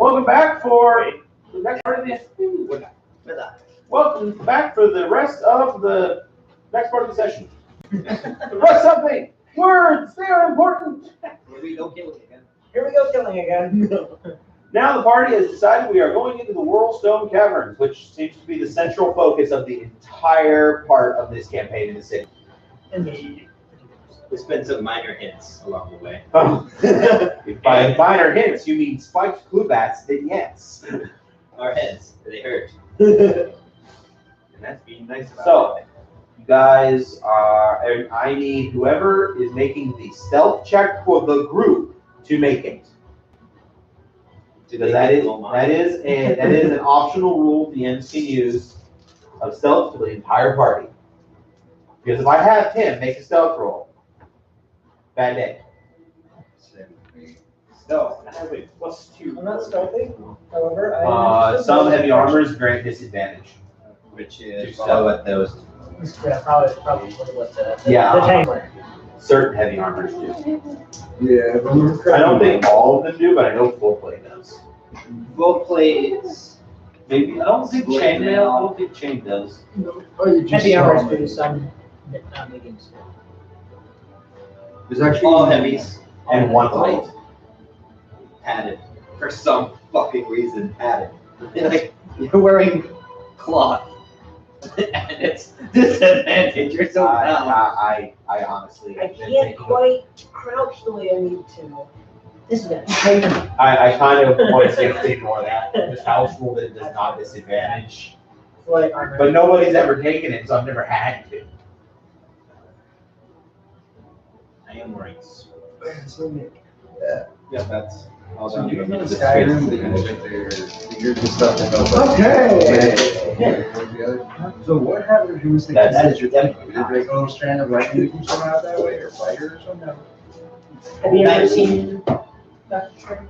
Welcome back for the next part of the Welcome back for the rest of the next part of the session. The rest something. Words, they are important. Here we go killing again. Here we go killing again. Now the party has decided we are going into the Whirlstone Caverns, which seems to be the central focus of the entire part of this campaign in the city. Indeed. There's been some minor hints along the way. Oh. By minor hints, you mean spiked clue bats, then yes. Our heads, they hurt. And that's being nice about So, it. you guys are, and I need whoever is making the stealth check for the group to make it. Because that is an optional rule the DMs can use of stealth for the entire party. Because if I have Tim make a stealth roll, bad day. No, I have a +2. I'm not stealthy, however, Some heavy armors grant disadvantage. Which is So- probably what those. Yeah, probably what the Yeah. the Tangler. Certain heavy armors do. Yeah, if I remember correctly. I don't think all of them do, but I know full play does. Full plays. Maybe I don't think chainmail. I don't think chain does. Oh, you just Heavy saw armors me. do some mediums. There's actually All heavies. And one light. Padded. For some fucking reason, padded. Like, you're wearing cloth. And it's disadvantage. You're so proud. I honestly. I can't quite crouch the way I need to. This is it. I kind of want to ignore that. This house rule that does not disadvantage. Light armor. But nobody's ever taken it, so I've never had to. I am wearing. Yeah, that's. So you know Skyrim, that you get their fingers and stuff that goes like. Okay. So what happened if you was thinking That that your thing? Did it break a little strand of lightning that can come out that way, or fire or something? Have you ever seen Doctor Strange?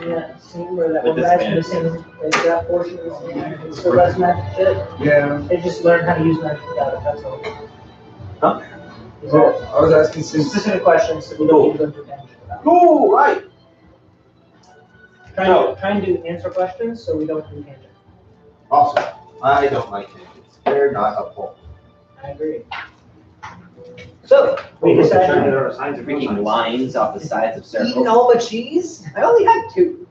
Yeah, seen where that With one the guy's span. missing, like that portion of his hand, and still does magic shit. Yeah. They just learn how to use magic without it, that's all. Huh? These Well, are I was asking since. specific questions, so we don't need to go into tangent about. Cool, right. Trying to answer questions, so we don't do tangent. Awesome. I don't like tangents. They're not helpful. I agree. So, we decided. Freaking lines off the sides of Eating circles. all the cheese? I only had 2.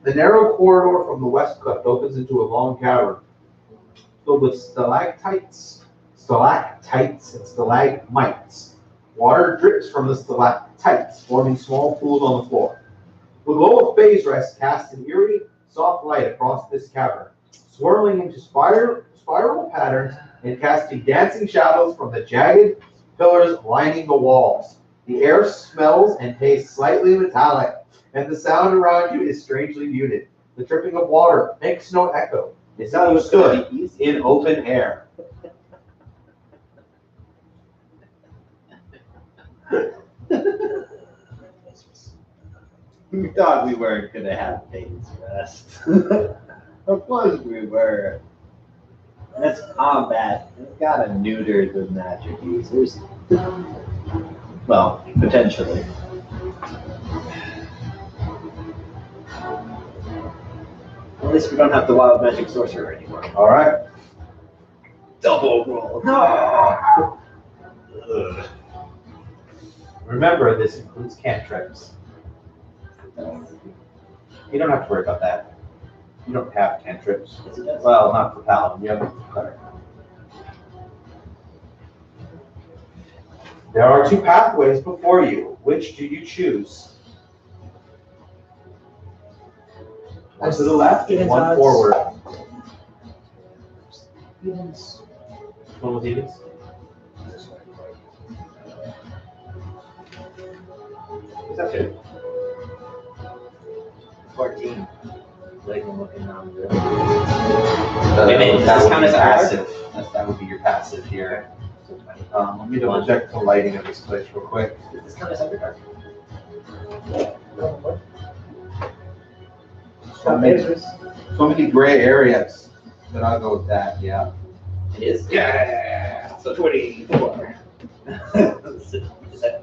The narrow corridor from the west cleft opens into a long cavern filled with stalactites, and stalagmites. Water drips from the stalactites, forming small pools on the floor. The glow of phase rest casts an eerie, soft light across this cavern, swirling into spiral patterns and casting dancing shadows from the jagged pillars lining the walls. The air smells and tastes slightly metallic, and the sound around you is strangely muted. The dripping of water makes no echo. It's how you stood in open air. We thought we weren't gonna have phase rest. Of course we were. That's combat. It's gotta neuter the magic users. Well, potentially. At least we don't have the wild magic sorcerer anymore. All right. Double roll. Ugh. Remember, this includes cantrips. You don't have to worry about that. You don't have cantrips. Yes, it does. Well, not for Paladin. You have it for Cleric. There are 2 pathways before you. Which do you choose? One to the left and one Odds. forward. Evens. One with evens. Is that good? 14. Like I'm looking down the Wait a minute, does that this would count be as a card? passive. That would be your passive here. Let me double check the lighting of this place real quick. Does this count as underdark? So many gray areas. Then I'll go with that, yeah. It is? Yeah. So 24. Is that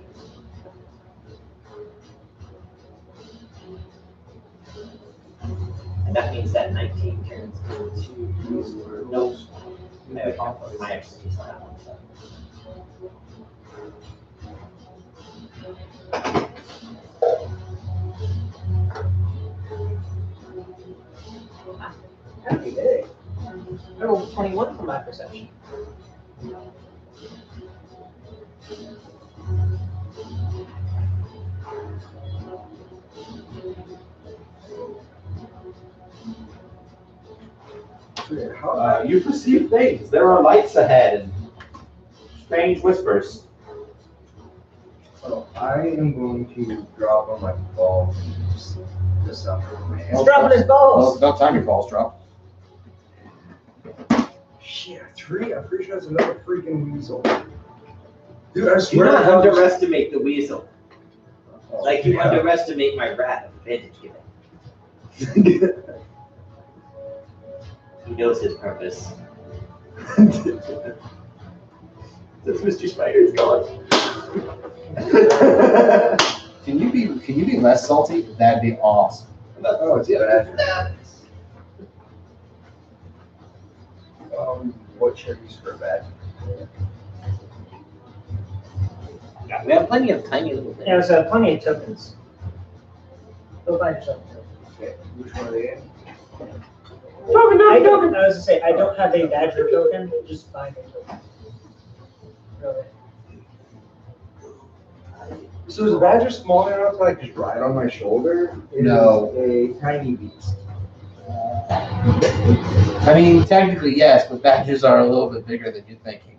That means that 19 turns into no. My expertise on that one. So. Happy day. I rolled 21 for my perception. You perceive things. There are lights ahead and strange whispers. So I am going to drop on my ball and just up with my He's hand. dropping his balls. About time your balls drop. Shit, 3? I'm pretty sure that's another freaking weasel. Dude, I Do swear not to God. underestimate the weasel. Like you Yeah. underestimate my rat of advantage given. He knows his purpose. That's Mr. Spider's gone. Can you be less salty? That'd be awesome. Oh, it's bad. What should I use for a badge? We have plenty of tiny little things. Yeah, so plenty of tokens. Go find yourself. Okay, which one are they in? I was gonna say, I don't have a badger token, just find a token. Really. So is the badger small enough to like just ride on my shoulder? It No. is a tiny beast. I mean, technically yes, but badgers are a little bit bigger than you're thinking.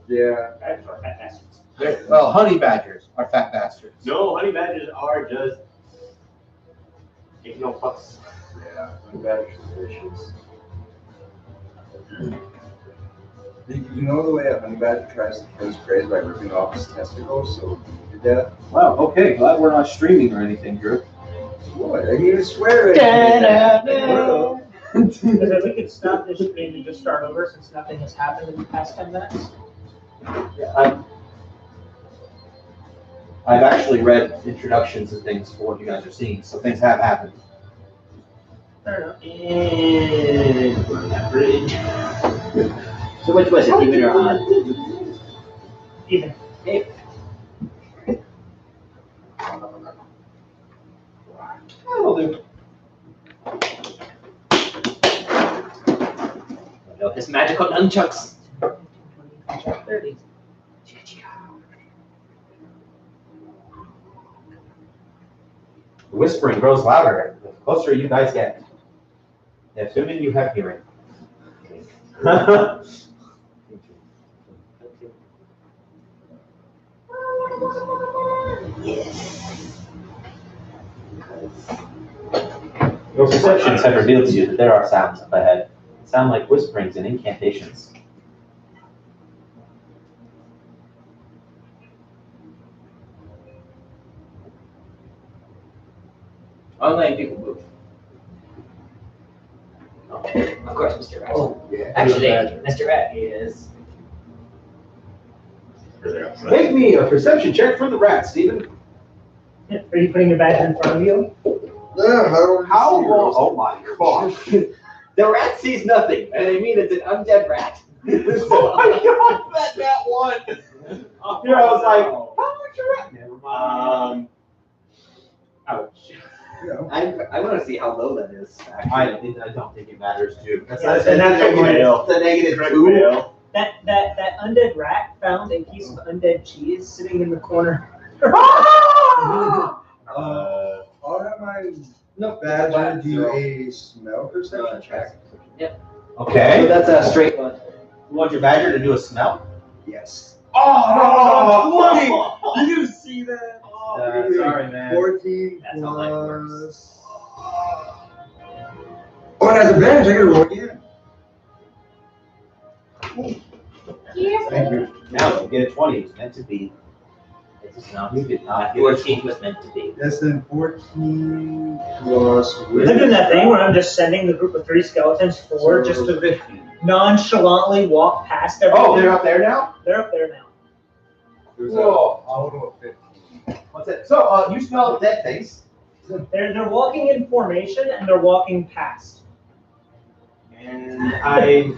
Yeah. Badgers are fat bastards. Well, honey badgers are fat bastards. No, honey badgers are just take no fucks. Yeah, my badger's delicious. You know the way a honey badger tries to kill his prey is by ripping off his testicles, so he did that? Well, okay. Glad we're not streaming or anything, Drew. What? I didn't even swear at Because if we could stop this stream and just start over since nothing has happened in the past 10 minutes. I've actually read introductions and things for what you guys are seeing, so things have happened. Fair enough. And burn that bridge. So which was it, even or odd? Even. Hey. That'll do. No, his magical nunchucks. 30. The whispering grows louder the closer you guys get. Assuming you have hearing. Your perceptions have revealed to you that there are sounds up ahead. They sound like whisperings and incantations. Online people move. Oh, of course, Mr. Rat. Oh, yeah. Actually, Mr. Rat is. Make me a perception check for the rat, Stephen. Are you putting your badger in front of you? Yeah, How long? Oh my gosh. The rat sees nothing, and I mean it's an undead rat. Oh my god, that one. Here I was like, how much you rat? Never mind. Ouch. I want to see how low that is. I don't think it matters, dude. That's Yeah, not and that's a fail. the negative 2. That undead rat found a piece of undead cheese sitting in the corner. I'll have my badger do a smell perception check. Okay. So that's a straight one. You want your badger to do a smell? Yes. Oh, 20! You see that? sorry, man. 14 That's how life works. Oh, and as a badge, I gotta roll again. Thank you. Now you get a 20. It's meant to be. You did not get a 14 was meant to be. Yes, then 14 plus. They're doing that thing where I'm just sending the group of 3 skeletons forward just to 15. nonchalantly walk past everything. Oh, they're up there now? They're up there now. There's Whoa. a total of 15. What's it? So, you smell dead things. They're walking in formation and they're walking past. And I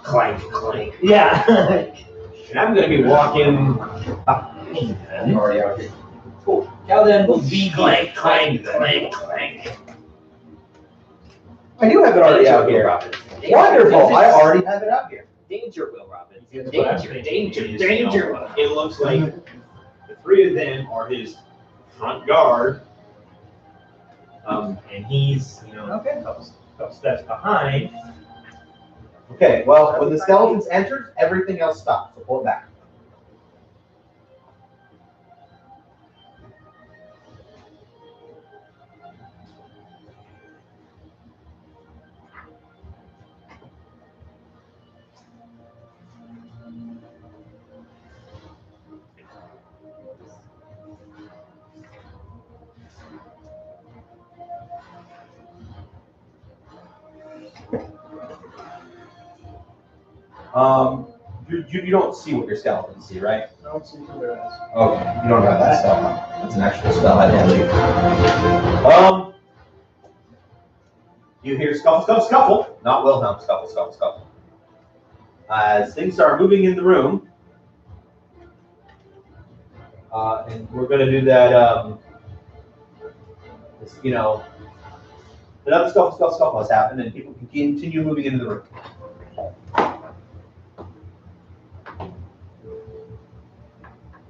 clank, clank. Yeah. And I'm gonna be walking behind I'm them. already out here. Cool. Now then will be clank, clank, clank, clank. I do have it already out here. Wonderful, I already have it out here. Danger, Will Robin. Danger, Danger, danger, is, danger. It looks like the three of them are his front guard. And he's, Okay. a couple steps behind. Okay, well, when the skeletons entered, everything else stopped, so pull it back. You don't see what your skeletons see, right? I don't see who there is. Okay, you don't have that spell. That's an actual spell, I didn't leave. You hear scuffle, scuffle, scuffle. Not Wilhelm, scuffle, scuffle, scuffle. As things start moving in the room, and we're gonna do that, another scuffle, scuffle, scuffle has happened, and people can continue moving into the room.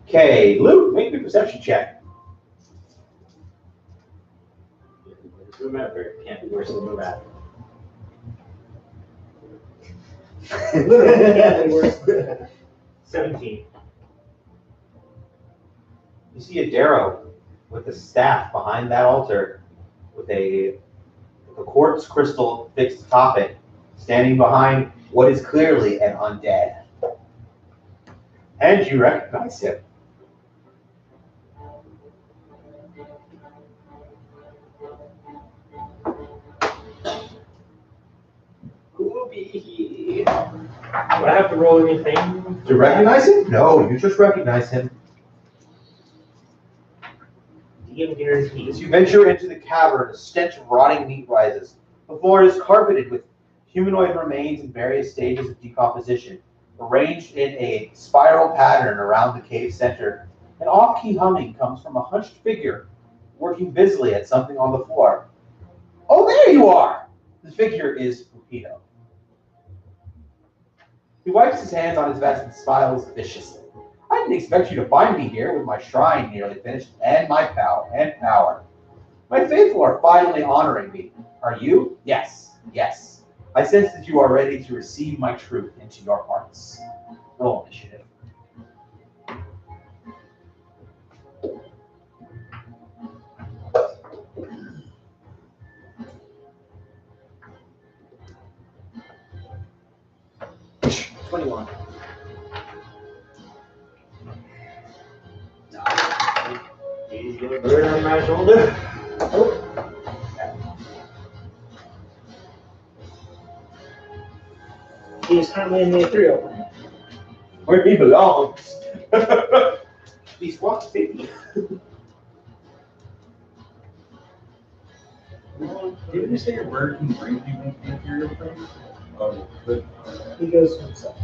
Okay, Luke, make me a perception check. Remember, it can't be worse than the rat. Literally can't be worse than that. 17. You see a Darrow with a staff behind that altar with a quartz crystal fixed atop it, standing behind what is clearly an undead. And you recognize him. Would I have to roll anything? Do you recognize him? No, you just recognize him. DM guarantees. As you venture into the cavern, a stench of rotting meat rises. The floor is carpeted with humanoid remains in various stages of decomposition, arranged in a spiral pattern around the cave center. An off-key humming comes from a hunched figure working busily at something on the floor. Oh, there you are! The figure is Pupino. He wipes his hands on his vest and smiles viciously. I didn't expect you to find me here with my shrine nearly finished and my power. My faithful are finally honoring me. Are you? Yes, yes. I sense that you are ready to receive my truth into your hearts. Roll initiative. He's got a bird on my shoulder. He is currently in the ethereal plane. Where he belongs. He's 150. Didn't you say your bird can bring people into the interior plane? Oh, good. He goes to himself.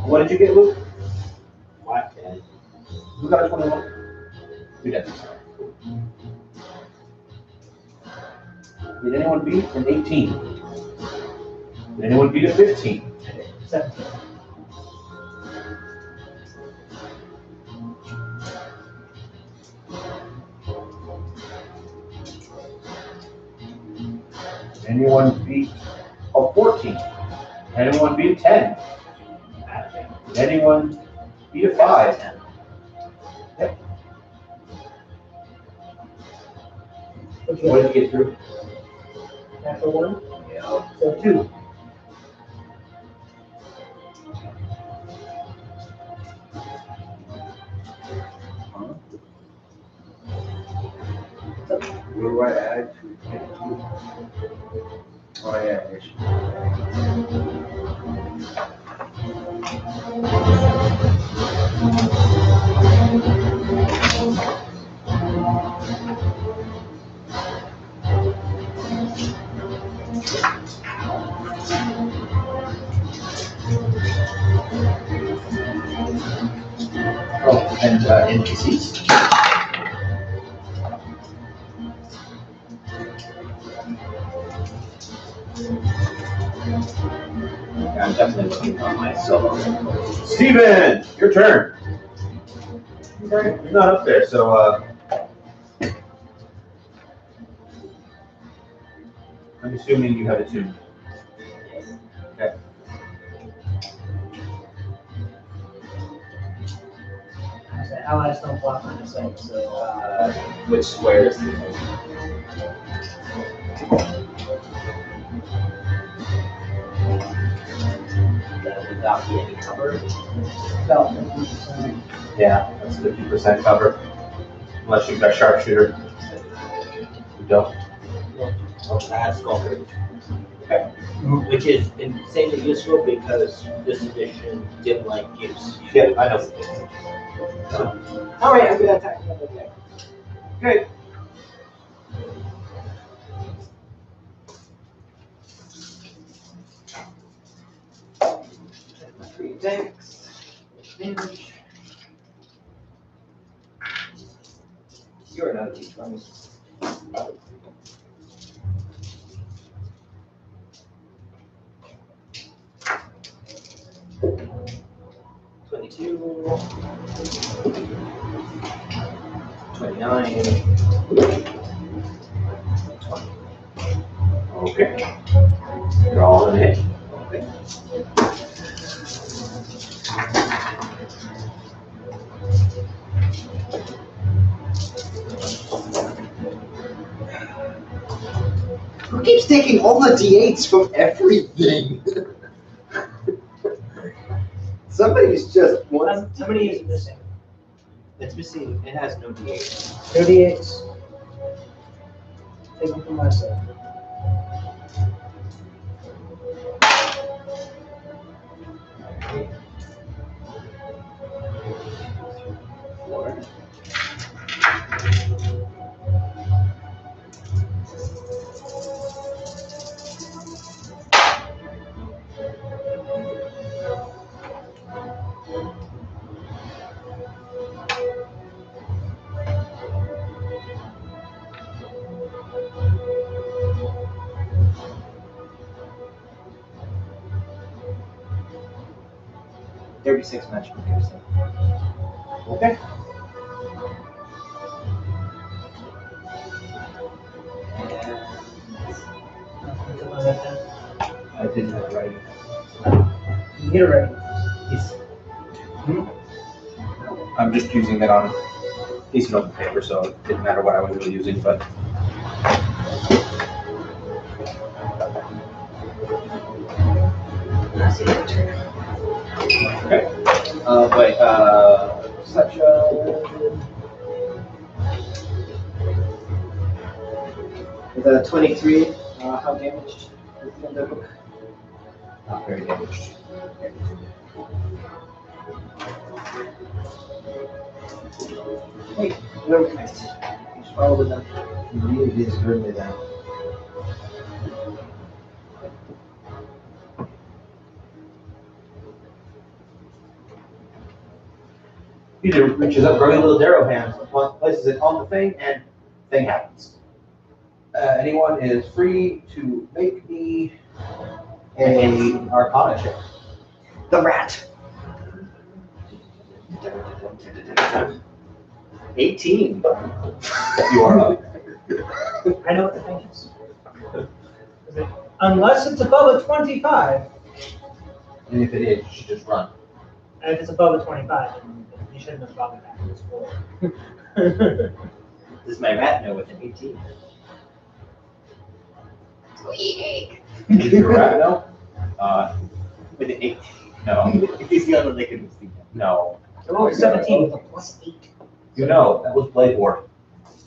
What did you get, Luke? What? Who got a 21? You did. Did anyone beat an 18? Did anyone beat a 15? 17. Did anyone beat a 14? Did anyone beat a 10? Did anyone beat a 5? Yep. Okay. What did you get through? Natural 1? Yeah. So 2. What do I add to 22? Oh yeah, Oh, and NPCs. I'm definitely looking for my solo. Steven, your turn. Okay, you're not up there, so I'm assuming you have a tune. Okay. The allies don't block my sight, so Which squares? Without any cover. about 50%. Yeah, that's 50% cover. Unless you've got sharpshooter. You don't. I have sculptor. Which is insanely useful because this edition dim light gives you. Yeah, I know. Alright, I'm gonna attack another deck. Okay. Three attacks. Damage. You're another D20. $22. 29. 20. Okay. You're all in it. Okay. Who keeps taking all the D8s from everything? Somebody's just one. Somebody is missing. It's missing. It has no D8. 38. Take them from my side. Four. $36 magical piercing. Okay. I didn't have it right. You get it right. Yes. I'm just using it on a piece of notebook paper, so it didn't matter what I was really using, but. Okay. Wait, such a. The 23, how damaged is the underhook? Not very damaged. Hey, no, nice. You just follow the gun. Really is really that. Peter reaches up, grubby little Darrow hands, places it on the thing, and thing happens. Anyone is free to make me a Arcana check. The rat. 18. You are up. I know what the thing is. Unless it's above a 25, And if it is, you should just run. and if it's above a 25, then you shouldn't have brought me back to this floor. Does my rat know with an 18? Is your rat no? With an 18. No. He's the only one that can see that. No. I rolled a 17 with a +8. You know, that was Playboard.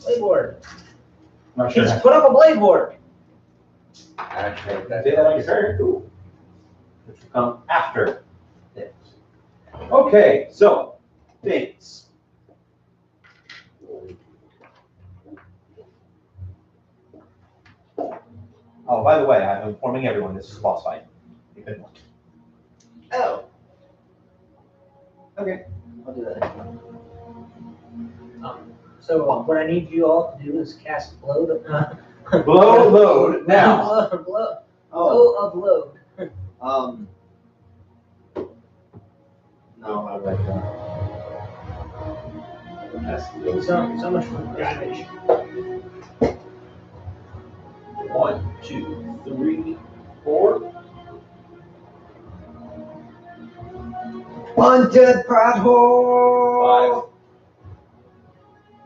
Playboard. not sure. He's put up a blade ward. Actually, Say that on your turn. Cool. Which will come after this. Okay, so things. Oh, by the way, I'm informing everyone this is a boss fight. You've been warned. Oh. Okay, I'll do that. So what I need you all to do is cast blow. Blow load now. blow Oh, of load. no, I like that. So much for damage. 1, 2, 3, 4. Haunted pothole! 5.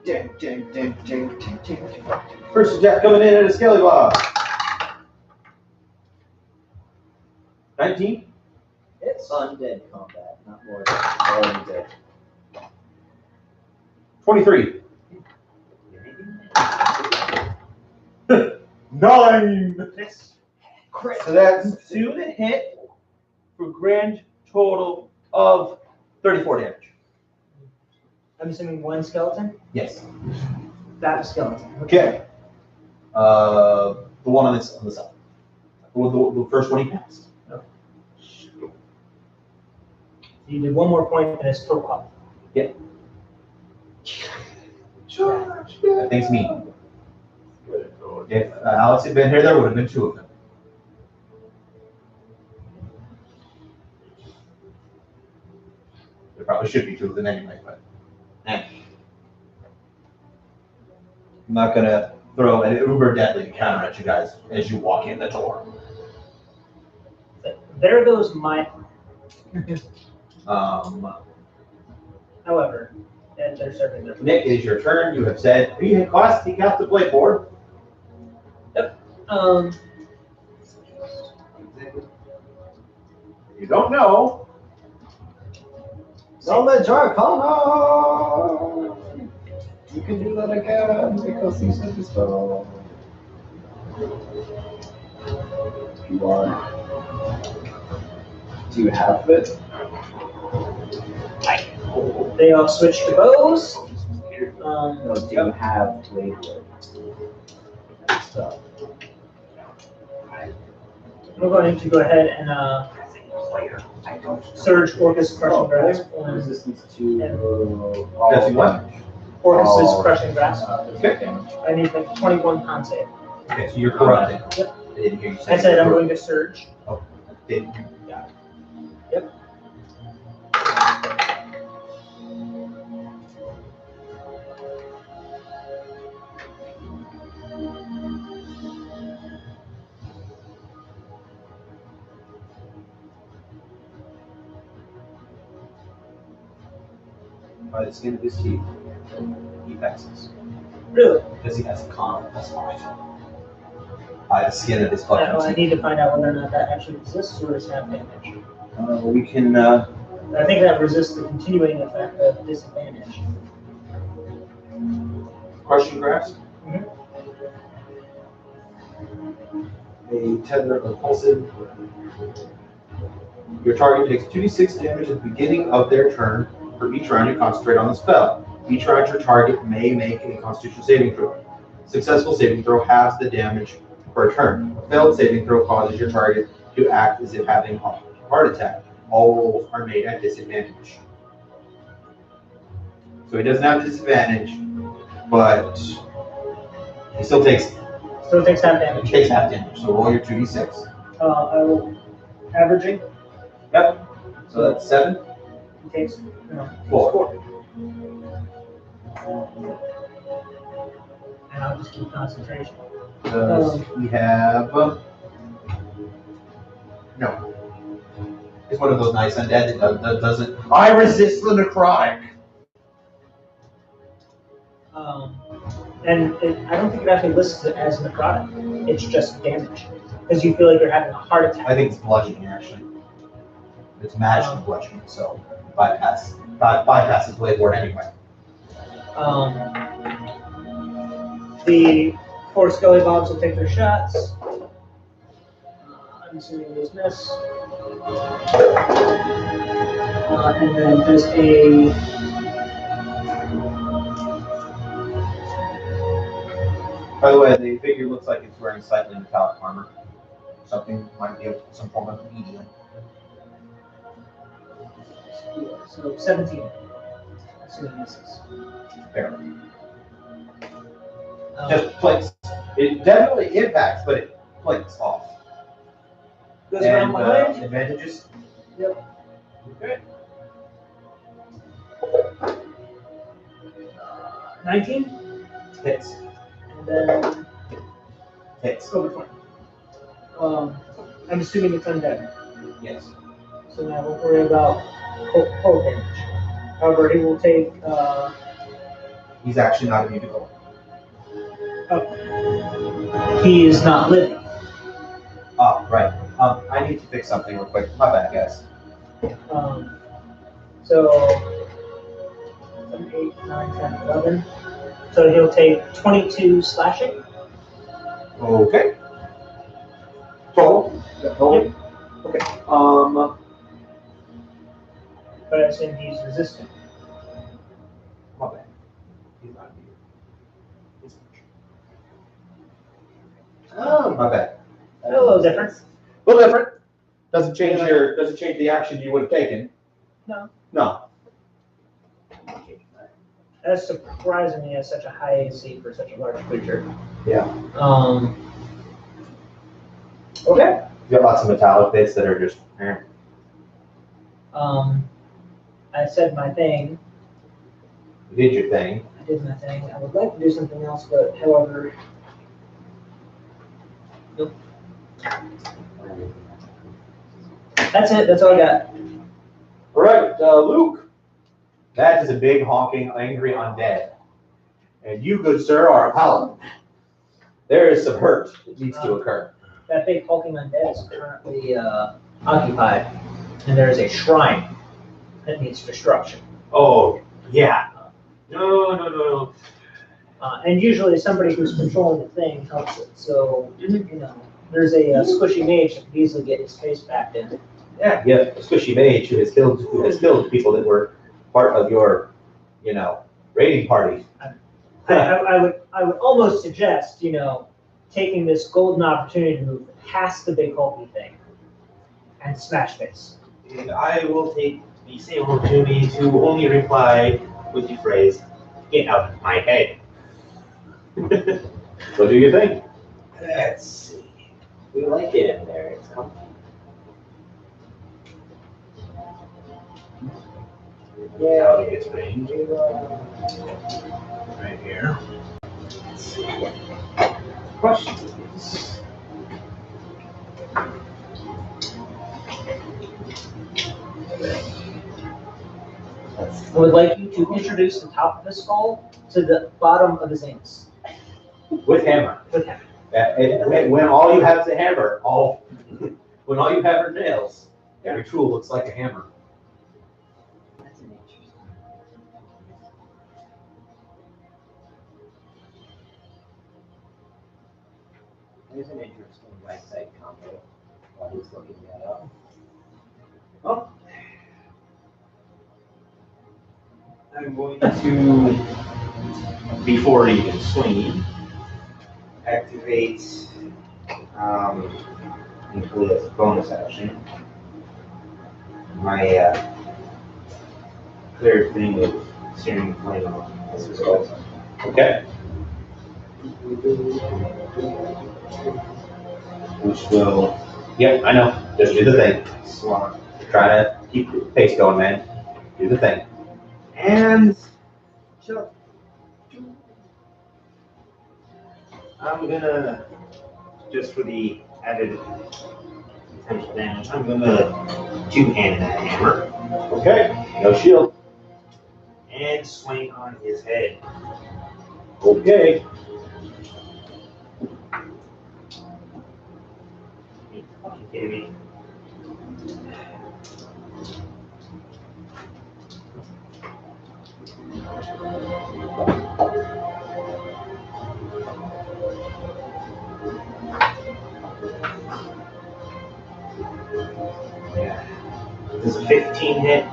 Ding, ding, ding, ding, ding, ding, ding. First attack coming in at a scaly boss. 19. It's undead combat, not more undead. 23. 9. So that's 2 to hit for grand total of 34 damage. I'm assuming one skeleton. Yes. That skeleton. Okay. The one on the side. The first one he passed. You did one more point and it's full up. Yep. That thing's mean. If Alex had been here, there would have been 2 of them. There probably should be 2 of them anyway, but I'm not gonna throw an uber deadly encounter at you guys as you walk in the door. There goes my. However, and they're serving their. Nick, it is your turn. You have said you hit cost, take out the blade board. You don't know. Knowledge Arcana! You can do that again because you said this spell. If you want. Do you have it? They all switch to bows. No, do you have blade work? Stuff. We're going to go ahead and surge Orcus crushing grasp on Resistance to That's what? Orcus's crushing grasp. Okay. I need like 21 con save. Okay, so you're corrupted. Yep. I didn't hear you say I said I'm you're going to surge. corrupted. Yep. By the skin of his teeth, he passes. Really? Because he has a con +5. By the skin of his Well, I fucking teeth. need to find out whether or not that actually resists or is half damage. We can, I think that resists the continuing effect of disadvantage. crushing grasp. Mhm. A tether of repulsive. Your target takes 2d6 damage at the beginning of their turn for each round you concentrate on the spell. Each round your target may make a Constitution saving throw. Successful saving throw halves the damage per turn. A failed saving throw causes your target to act as if having a heart attack. All rolls are made at disadvantage. So he doesn't have disadvantage, but he still takes half damage. half damage. So roll your 2d6. I will averaging. Yep. So that's 7. He takes 4. And I'll just keep concentration. Does we have no. It's one of those nice undead that doesn't. I resist the necrotic. And I don't think it actually lists it as necrotic. It's just damage. Because you feel like you're having a heart attack. I think it's bludgeoning actually. It's magical bludgeoning, so bypasses blade ward anyway. The 4 Skelly Bobs will take their shots. I'm assuming those miss. And then there's a By the way, the figure looks like it's wearing slightly metallic armor. Something might be some form of medium. so 17. Assuming misses. Fair. Um, Just flicks. It definitely impacts, but it flicks off. goes around behind. Advantages? Yep. Okay. 19. Hits. And then Hits. over 20. I'm assuming it's undead. Yes. So now we'll worry about cold damage. However, he will take. He's actually not immune to cold. He is not living. Oh, right. I need to fix something real quick. My bad, guys. So 7, 8, 9, 10, 11. So he'll take 22 slashing. Okay. Total? Total? Okay. But I assume he's resistant. My bad. He's not immune. Oh, my bad. A little different. A little different. Doesn't change the action you would have taken. No. No. That's surprisingly at such a high AC for such a large creature. Yeah. Okay. You got lots of metallic bits that are just. I said my thing. You did your thing. I did my thing. I would like to do something else, but however. Nope. That's it. That's all I got. All right, Luke. That is a big, honking, angry undead. And you, good sir, are a paladin. There is some hurt that needs to occur. That big hulking undead is currently occupied, and there is a shrine that needs destruction. Oh, yeah. No. And usually somebody who's controlling the thing helps it. So, there's a squishy mage that could easily get his face back in. Yeah, a squishy mage who has killed people that were part of your, raiding party. I would almost suggest, taking this golden opportunity to move past the big hulky thing and smash face. I will take the same opportunity to only reply with the phrase, "Get out of my head." What do you think? Let's see. We like it in there. It's comfy. Yeah, out of its range. Right here. Questions? I would like you to introduce the top of his skull to the bottom of his anus. With hammer. With him. When all you have is a hammer, when all you have are nails, every tool looks like a hammer. That's an interesting. There's an interesting right side combo while he's looking that up. Oh. I'm going to, before even swinging, activate, include as a bonus action, my clear thing with searing flame on as a result. Okay. Which will, yep, I know, just do the thing. Just try to keep the pace going, man. Do the thing. And I'm gonna, just for the added potential damage, I'm gonna two-hand that hammer. Okay, no shield. And swing on his head. Okay. You fucking kidding me? 15 hit.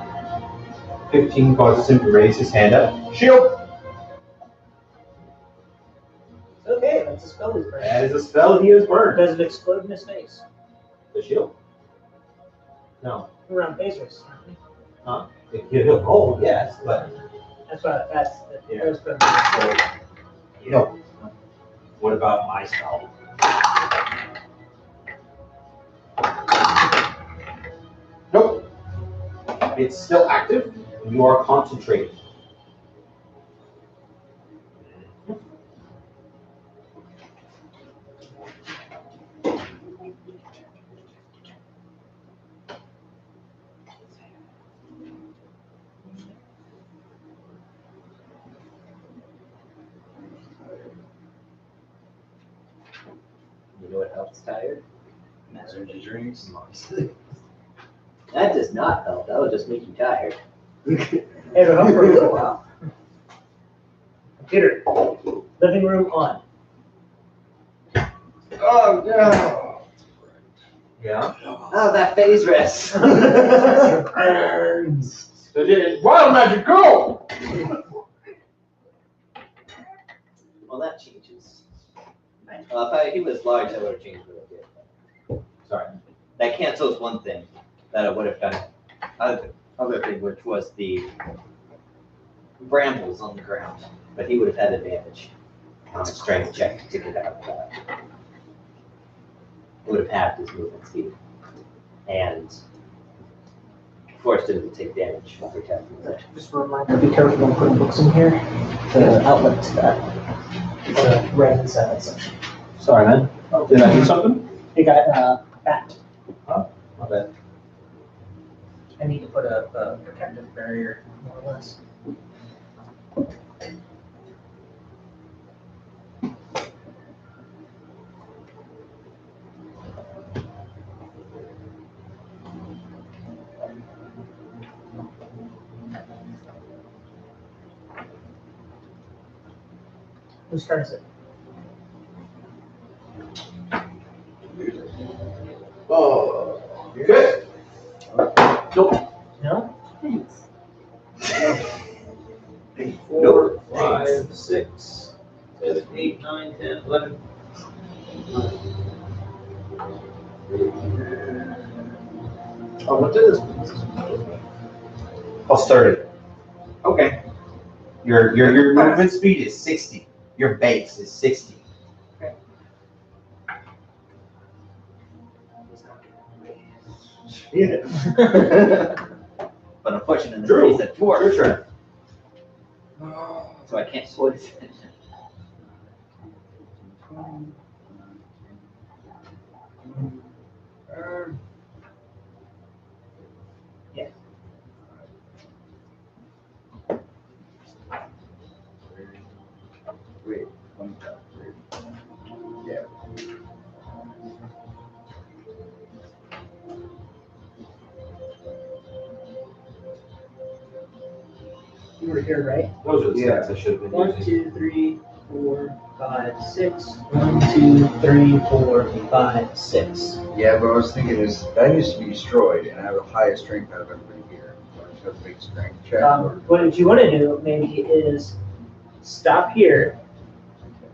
15 causes him to raise his hand up. Shield! Okay, that's a spell he's burning. That is a spell he has burned. Does it explode in his face? The shield? No. Around phasers. He'll roll, yes, but. That's what that's Yeah. that's perfect. You know. What about my spell? Nope. It's still active. You are concentrating. You know what helps tired? Energy drinks. That does not help. That will just make you tired. It'll help for a little while. Computer. Living room on. Oh, no. Yeah. Oh, that phase rest. Burns. Wild magic, go! Well, that changes. If he was large, that would have changed what it did. Sorry. That cancels one thing that I would have done. Other thing, which was the brambles on the ground, but he would have had advantage on a strength check to get out of that. It would have halved his movement speed and forced him to take damage every time he was there. Just a reminder, be careful when putting books in here. The outlet to that. It's right inside that section. Sorry, man. Did I do something? You got bat. My bad. I need to put a protective barrier, more or less. Whose turn is it? Oh. Good. Nope. No? Thanks. 4, 5, 6, 7, 8, 9, 10, 11. Oh, what did this? I'll start it. Okay. Your movement speed is 60. Your base is 60. Yeah. But unfortunately, Drew, he's at 4. Your turn. So I can't slow his Wait, yeah. You were here, right? Those are the Yeah. stats I should have been 1, using. 2, 3, 4, 5, 6. 1, 2, 3, 4, 5, 6. Yeah, but I was thinking is that needs to be destroyed, and I have the highest strength out of everybody here. So I just have to make a strength check. What you want to do maybe is stop here.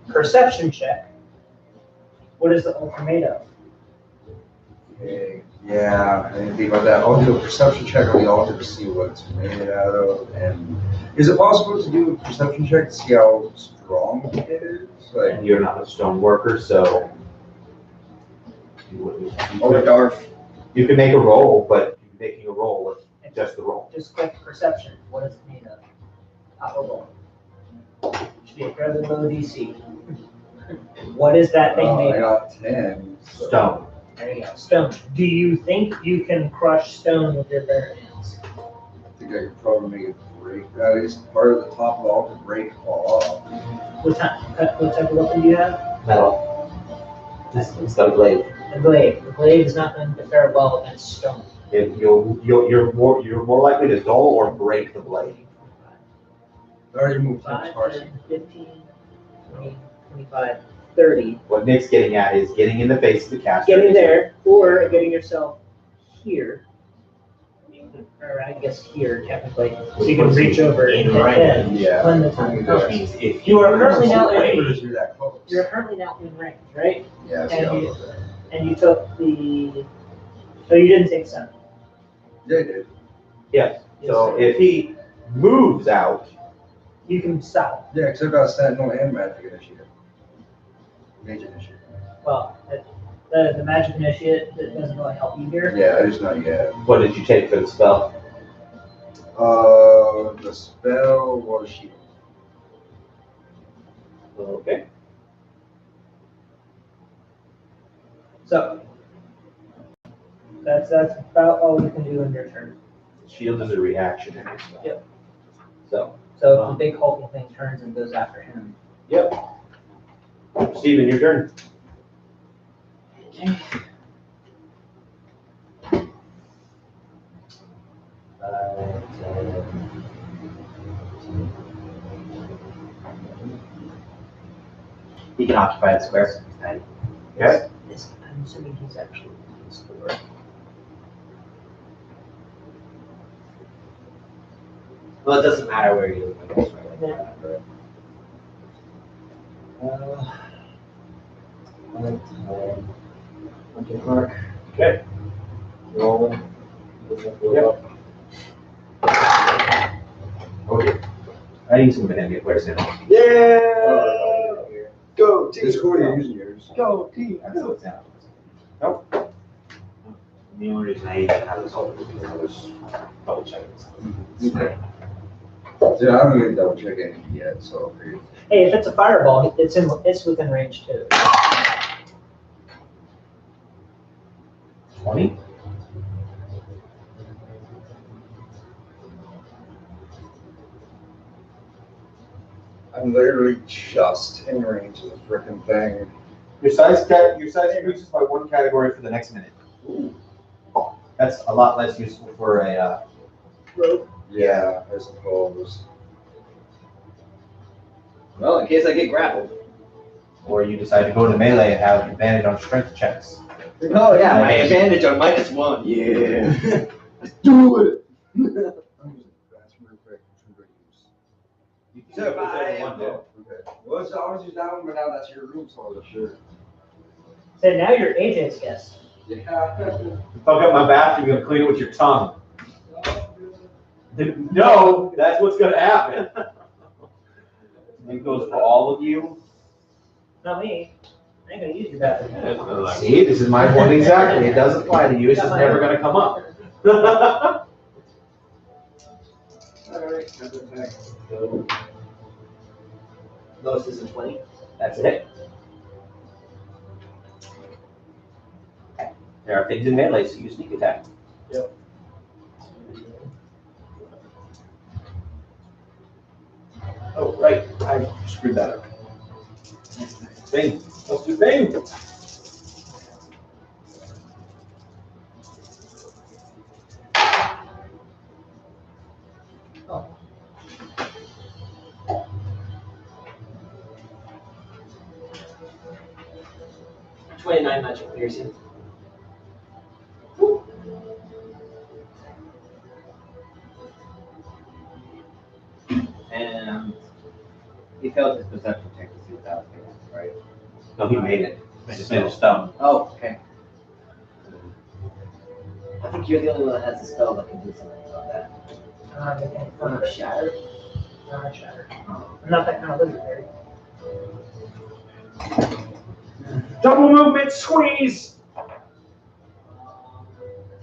Perception check. What is the altar made of? Okay. Yeah, I didn't think about that. I'll do a perception check on the altar to see what it's made out of. And is it possible to do a perception check to see how strong it is? Like, And you're not a stone worker, so you can make a roll, but making a roll with just the roll. Just click perception. What is it made of? Auto roll. Should be a fairly low DC. What is that thing I made of? got 10. Stone. There you go. Stone. Do you think you can crush stone with your bare hands? I think I could probably make it break. That is part of the top of the altar break fall off. What type of weapon do you have? Metal. It's got a blade. A glaive. The glaive is not going to fare well against stone. You're more likely to dull or break the blade. I already moved 10 5, parts. 10, 15, 20, 25, 30. What Nick's getting at is getting in the face of the caster. Getting there, or getting yourself here. or I guess here technically, so you can reach over and hit him Yeah. when the time Which comes. means if You are currently now in Wait, you're that close. You're currently now in range, right? Yeah, see, and I'll you- go there. And you took the. So you didn't take 7. Yeah, I did. Yes, so if he moves out, You can stop. Yeah, because I've got Sentinel and Magic Initiative. Mage Initiative. Well, the magic initiate that doesn't really help you here. Yeah, I just not yet. what did you take for the spell? The spell was shield. Okay. So that's about all you can do in your turn. Shield is a reactionary spell. Yep. So, So the big hulking thing turns and goes after him. yep. Steven, your turn. He can occupy the square. Right? Okay. I'm assuming he's actually +4. Well, it doesn't matter where you live, I guess, right? Yeah. Mark. Okay. Roll. Yep. Okay. I need some banana players now. Yeah! Go, This code you're using yours. Go, team. I know it's down. Nope. The only reason I even have this open is because I was double checking. Okay. Dude, I haven't even double checked anything yet, so I figured. Hey, if it's a fireball, it's within range too. 20? I'm literally just in range of the frickin' thing. Your size increases by 1 category for the next minute. That's a lot less useful for a, Yeah, I suppose. Well, in case I get grappled. or you decide to go into melee and have advantage on strength checks. Oh yeah, my advantage on -1. Yeah. Let's do it! I'm using fast real quick. Whichever one, though. Okay. Well, it's always just that one, but now that's your room, so sure. So now you're AJ's guest. Yeah. Fuck up my bathroom, you're gonna clean it with your tongue. No, that's what's gonna happen. It goes for all of you. Not me. I ain't gonna use your bathroom. See, this is my point exactly. It does apply to you, it's just never gonna come up. Alright, I'm back. Lowest is a 20. That's it. There are things in melee, so you sneak attack. Yep. Oh, right, I screwed that up. Thing, let's do thing. Oh. Oh. 29 magic piercing. And he failed his perception check to see what that was doing, right? No, he made it. I just made a stone. Oh, okay. I think you're the only one that has a spell that can do something about that. Shatter. Shatter. I'm not that kind of lizard. Double movement, squeeze!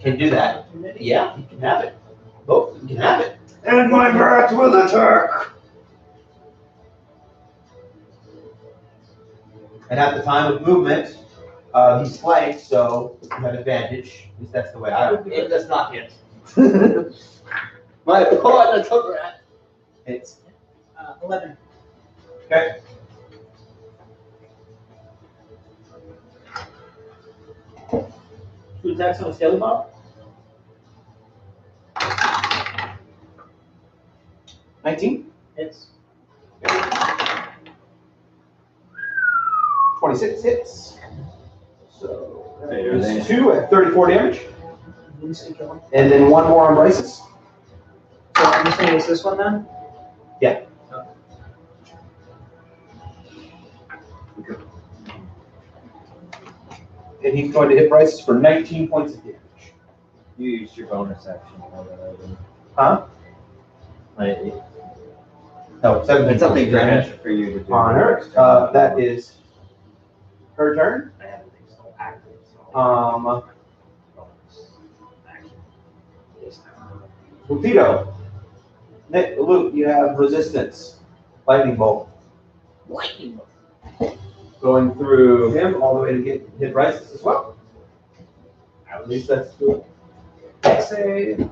Can do that. Yeah, you can have it. Oh, you can have it. And my breath will attack! And at the time of movement, he's flanked, so you have advantage. At least that's the way I would do It it. does not hit. My God, that's over at. It's 11. okay. Two attacks on a scaly mob. 19, It's 26 hits. So Better there's than- 2 at 34 damage. Insta kill him. And then one more on Bryce's. So I'm assuming it's this one then? Yeah. And he's going to hit Bryce's for 19 points of damage. You used your bonus action. Huh? Like, No, 17 it's something points of damage for you to do. on her. That is her turn. I have things still active, so. Torpedo. Nick, Luke, you have resistance. Lightning bolt. Lightning. Going through him all the way to hit Bryce as well. At least that's good. Save.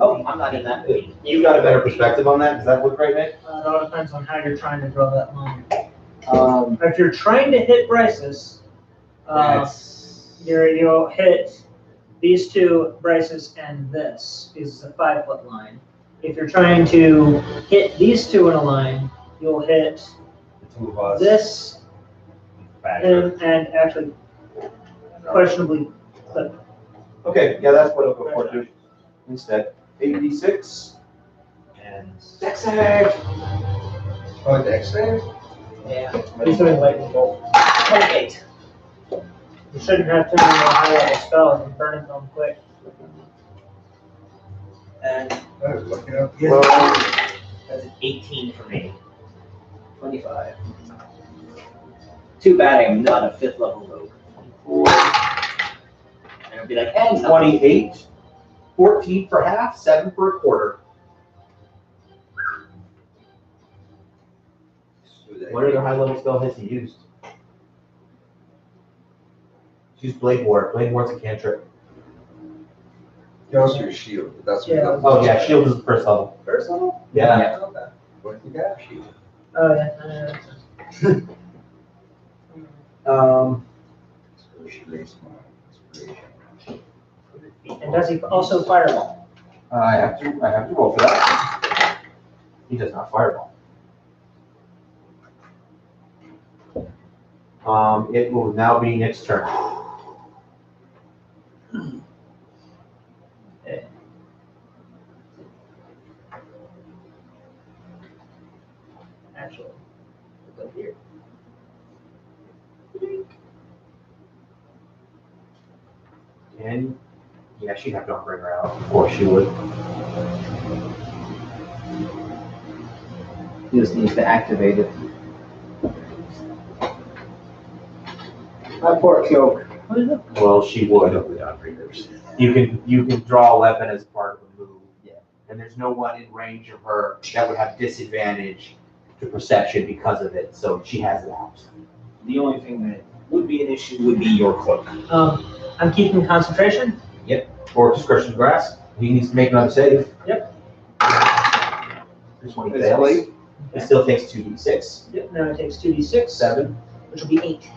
Oh, I'm not in that mood. You got a better perspective on that? Does that look right, Nick? It all depends on how you're trying to draw that line. Um, If you're trying to hit Bryce's, you'll hit these two Bryce's and this is a 5-foot line. If you're trying to hit these two in a line, you'll hit The two of us. this and actually questionably clip. okay, yeah, that's what I'll go for too. Instead, 86 And dex save. Oh, dex save? yeah, He's doing lightning bolt. 28. You shouldn't have too many more high-level spells and burn them quick. And I was looking up. Well, that's an 18 for me. 25. Too bad I'm not a 5th level rogue. And it'll be like, and 28, 14 for half, 7 for a quarter. What other high level spell has he used? Use Blade Ward. Blade Ward's a cantrip. You also your shield, but that's what Yeah. Oh yeah, shield is the first level. First level? Yeah. Okay. What you got, shield? Oh, yeah. She raised my inspiration. And does he also fireball? I have to roll for that. He does not fireball. It will now be Nick's turn. Actually, we'll go here. And yeah, she'd have to bring her out. Of course she would. He just needs to activate it. My poor cloak. What is it? Well, she would. You can draw a weapon as part of a move. Yeah. And there's no one in range of her that would have disadvantage to perception because of it, so she has it out. the only thing that would be an issue would be your cloak. I'm keeping concentration. Or discretion grasp. He needs to make another save. Yep. This one he fails. It still takes 2d6. Yep, now it takes 2d6, 7, which will be 8.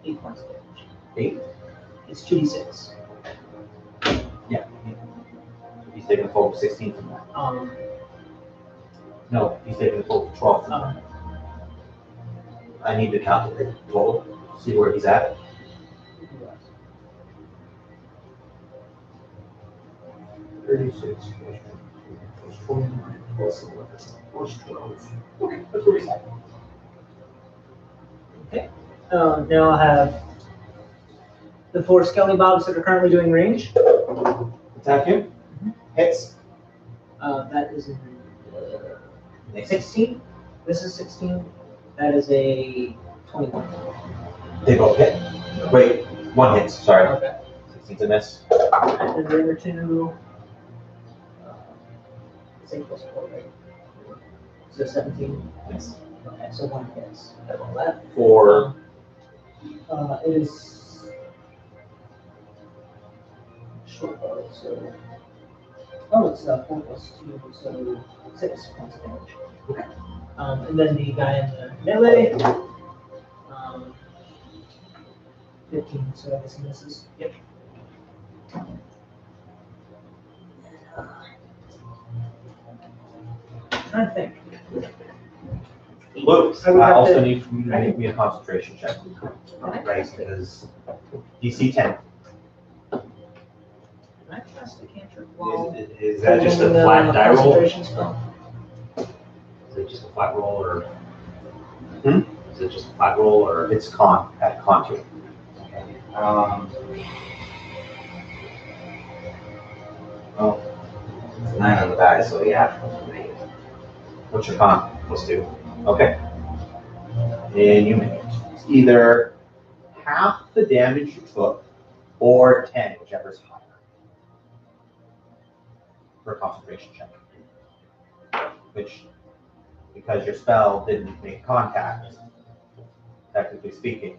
8 points of damage. 8. It's 2d6. Yeah. He's taking a total of 16 from that. No, he's taking a total of 12 from that. I need to calculate the total, see where he's at. Plus 29 plus 11 plus 12. Okay, that's where he's at. Okay. Now I have the 4 Skelly Bobs that are currently doing range. Attack him. Hits. That is 16. This is 16. That is a 21. They both hit. Wait, one hits, sorry. Okay. 16's a miss. And the other 2, it's 8 plus 4, right? So 17. Yes. Okay, so 1 hits. I roll that. For It is short bow, so. Oh, it's 4 plus 2, so 6 points of damage. Okay. And then the guy in the melee, 15, so I guess he misses. Yep. Trying to think. Luke, I would I have also to- need you to make me a concentration check. Right, because DC 10. Can I cast a cantrip while Is that just a holding, flat die roll? concentration spell? Is it just a flat roll or? Hmm? Is it just a flat roll or? It's con, at con 2. Well, it's 9 on the die, so yeah. What's your con? +2. Okay. And you make it. It's either half the damage you took or 10, whichever's higher. For a concentration check. Which, because your spell didn't make contact, technically speaking.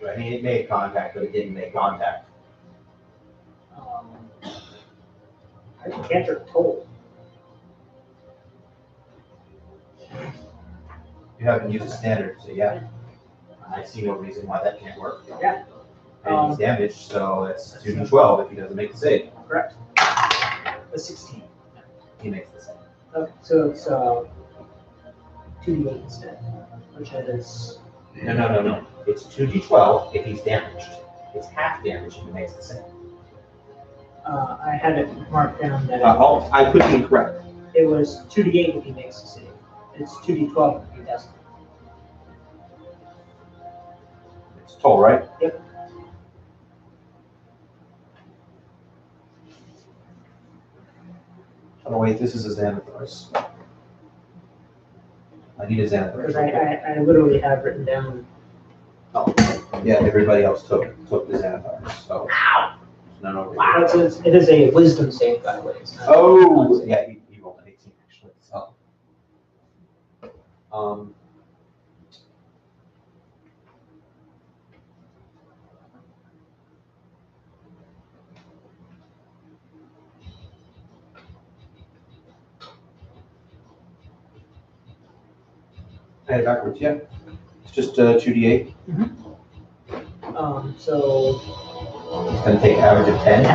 I mean, it made contact, but it didn't make contact. I can cantrip toll. You haven't used a standard, so yeah. I see no reason why that can't work. Yeah. And he's damaged, so it's 2d12 if he doesn't make the save. Correct. A 16. He makes the save. Okay, so it's 2d8 instead, which is No. It's 2d12 if he's damaged. It's half damage if he makes the save. I had it marked down that I could be incorrect. it was 2d8 if he makes the save. It's 2d12 if he doesn't. It's toll, right? Yep. Oh wait, this is a Xanathars. I need a Xanathars. Because I literally have written down. Oh, yeah, everybody else took the Xanathars, so. None over here. It is a wisdom save, by the way. It's not Oh, yeah, he rolled an 18 actually, so. Head backwards, yeah. It's just 2d8. So It's gonna take an average of 10.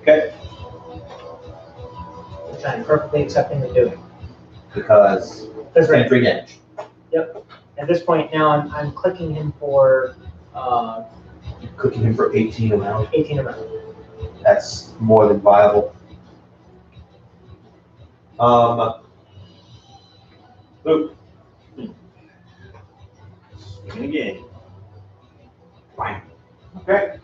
Okay. which I'm perfectly accepting of doing. Because That's it's right. gonna 3 damage. At this point now, I'm clicking him for Cooking him for 18 around. 18 around. That's more than viable. Luke. Swing again. Fine. Okay.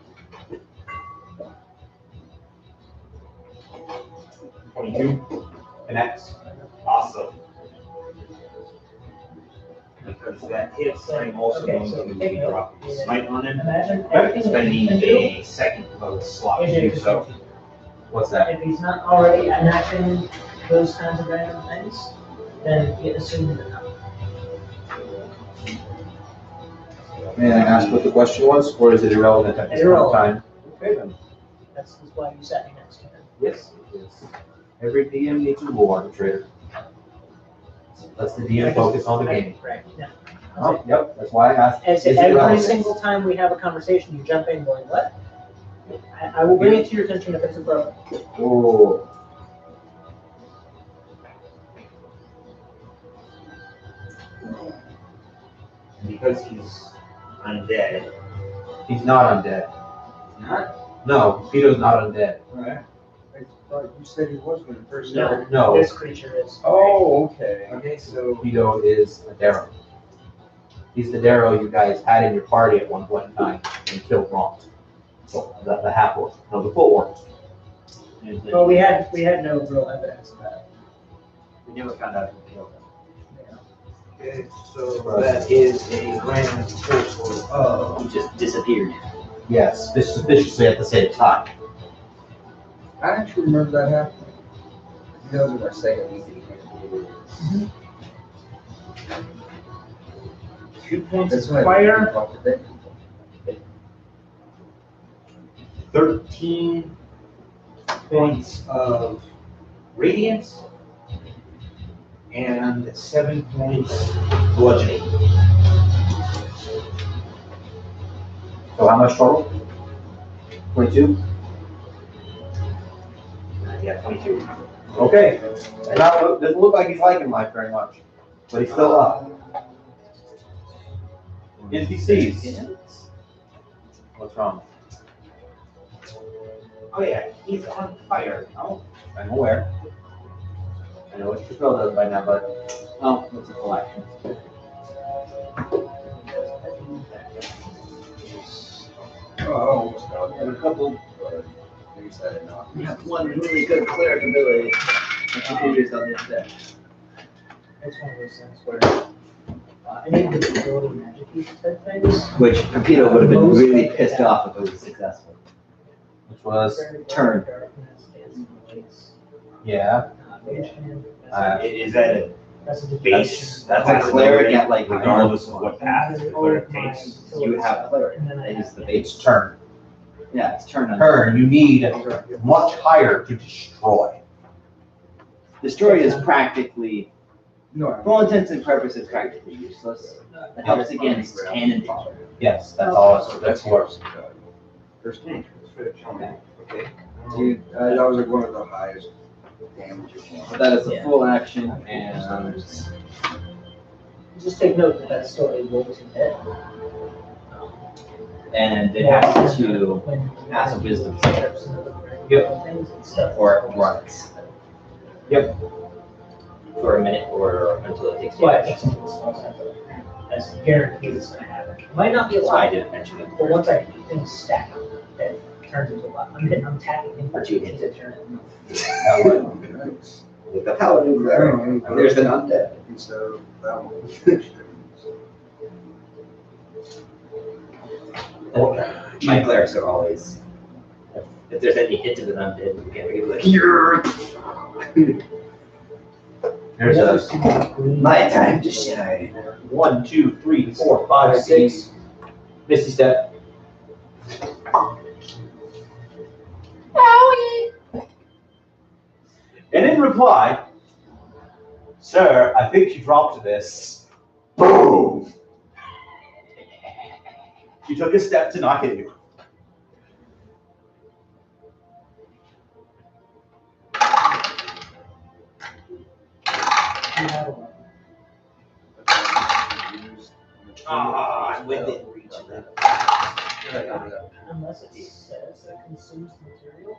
22 connects. Awesome. Because that hits, I'm also Okay, going so to take be note. dropping smite on him. Imagine Right, everything that Spending he can do. a second of slot to do so. What's that? If he's not already enacting those kinds of random things, then you assume that. May I ask what the question was, or is it irrelevant at this point in time? Okay then. That's why you sat me next to him. Yes, it is. Every DM needs a rule arbitrator. Lets the DM focus on the game. Right, yeah. Oh, yep, that's why I asked. And so is it every relevant? single time we have a conversation, you jump in going, what? I will bring it to your attention if it's appropriate. Oh. Because he's undead. He's not undead. Not? No, Vito's not undead. Alright. I thought you said he was when it first No. started. No, This creature is. Oh, okay. Okay, so. Vito is a Darrow. He's the Darrow you guys had in your party at one point in time and killed wrong. So the half orc, no, the full orc. And then Well, we had no real evidence of that. we never found out who killed him. Okay, so that is a grand total of. He just disappeared. Yes, suspiciously at the same time. I actually remember that happening. That was my second week. 2 points That's of when I fire. talked to them. 13 points of radiance and 7 points bludgeoning. So how much total? 22? Yeah, 22. Okay. Doesn't look like he's liking life very much, but he's still up. NPCs. What's wrong? Oh yeah, he's on fire. Oh, I'm aware. I know what your spell does by now, but oh, it's a full action. Oh, I almost got it. A couple, but maybe said it not. You have one really good cleric ability. That contributes on this deck. It's one of those things where any of the ability magic use type things. Which Capito would have been really pissed off if it was successful. Which was Turn. yeah. Is that a That's a base? That's a cleric at like regardless of what path the cleric takes. You have cleric. It is the base. It's turn. Yeah, it's turn on. Turn. You need much higher to destroy. Destroy is practically, No, for all intents and purposes, practically useless. It helps against cannon fodder. Yes, that's all. That's for. First name. Okay. Dude, that was like one of the highest damage you can. But that is a full action and Just take note that that story rolls in head. it has to pass a wisdom save or it runs. Yep. For a minute or until it takes But damage. that's guaranteed it's gonna happen. It might not be a That's why I lot, didn't mention it. but once I things stack, that turns into a lot. I'm tapping in. But you hit it. Nice. With the paladin there, there's an undead. Instead of that one. My clerics are always, if there's any hit to the undead, you can't be like, here. There's a My time to shine. 1, 2, 3, 4, 5, 6. Misty step. And in reply, sir, I think you dropped this. Boom! She took a step to not hit you. I'm within reach of that. Unless it says that consumes material.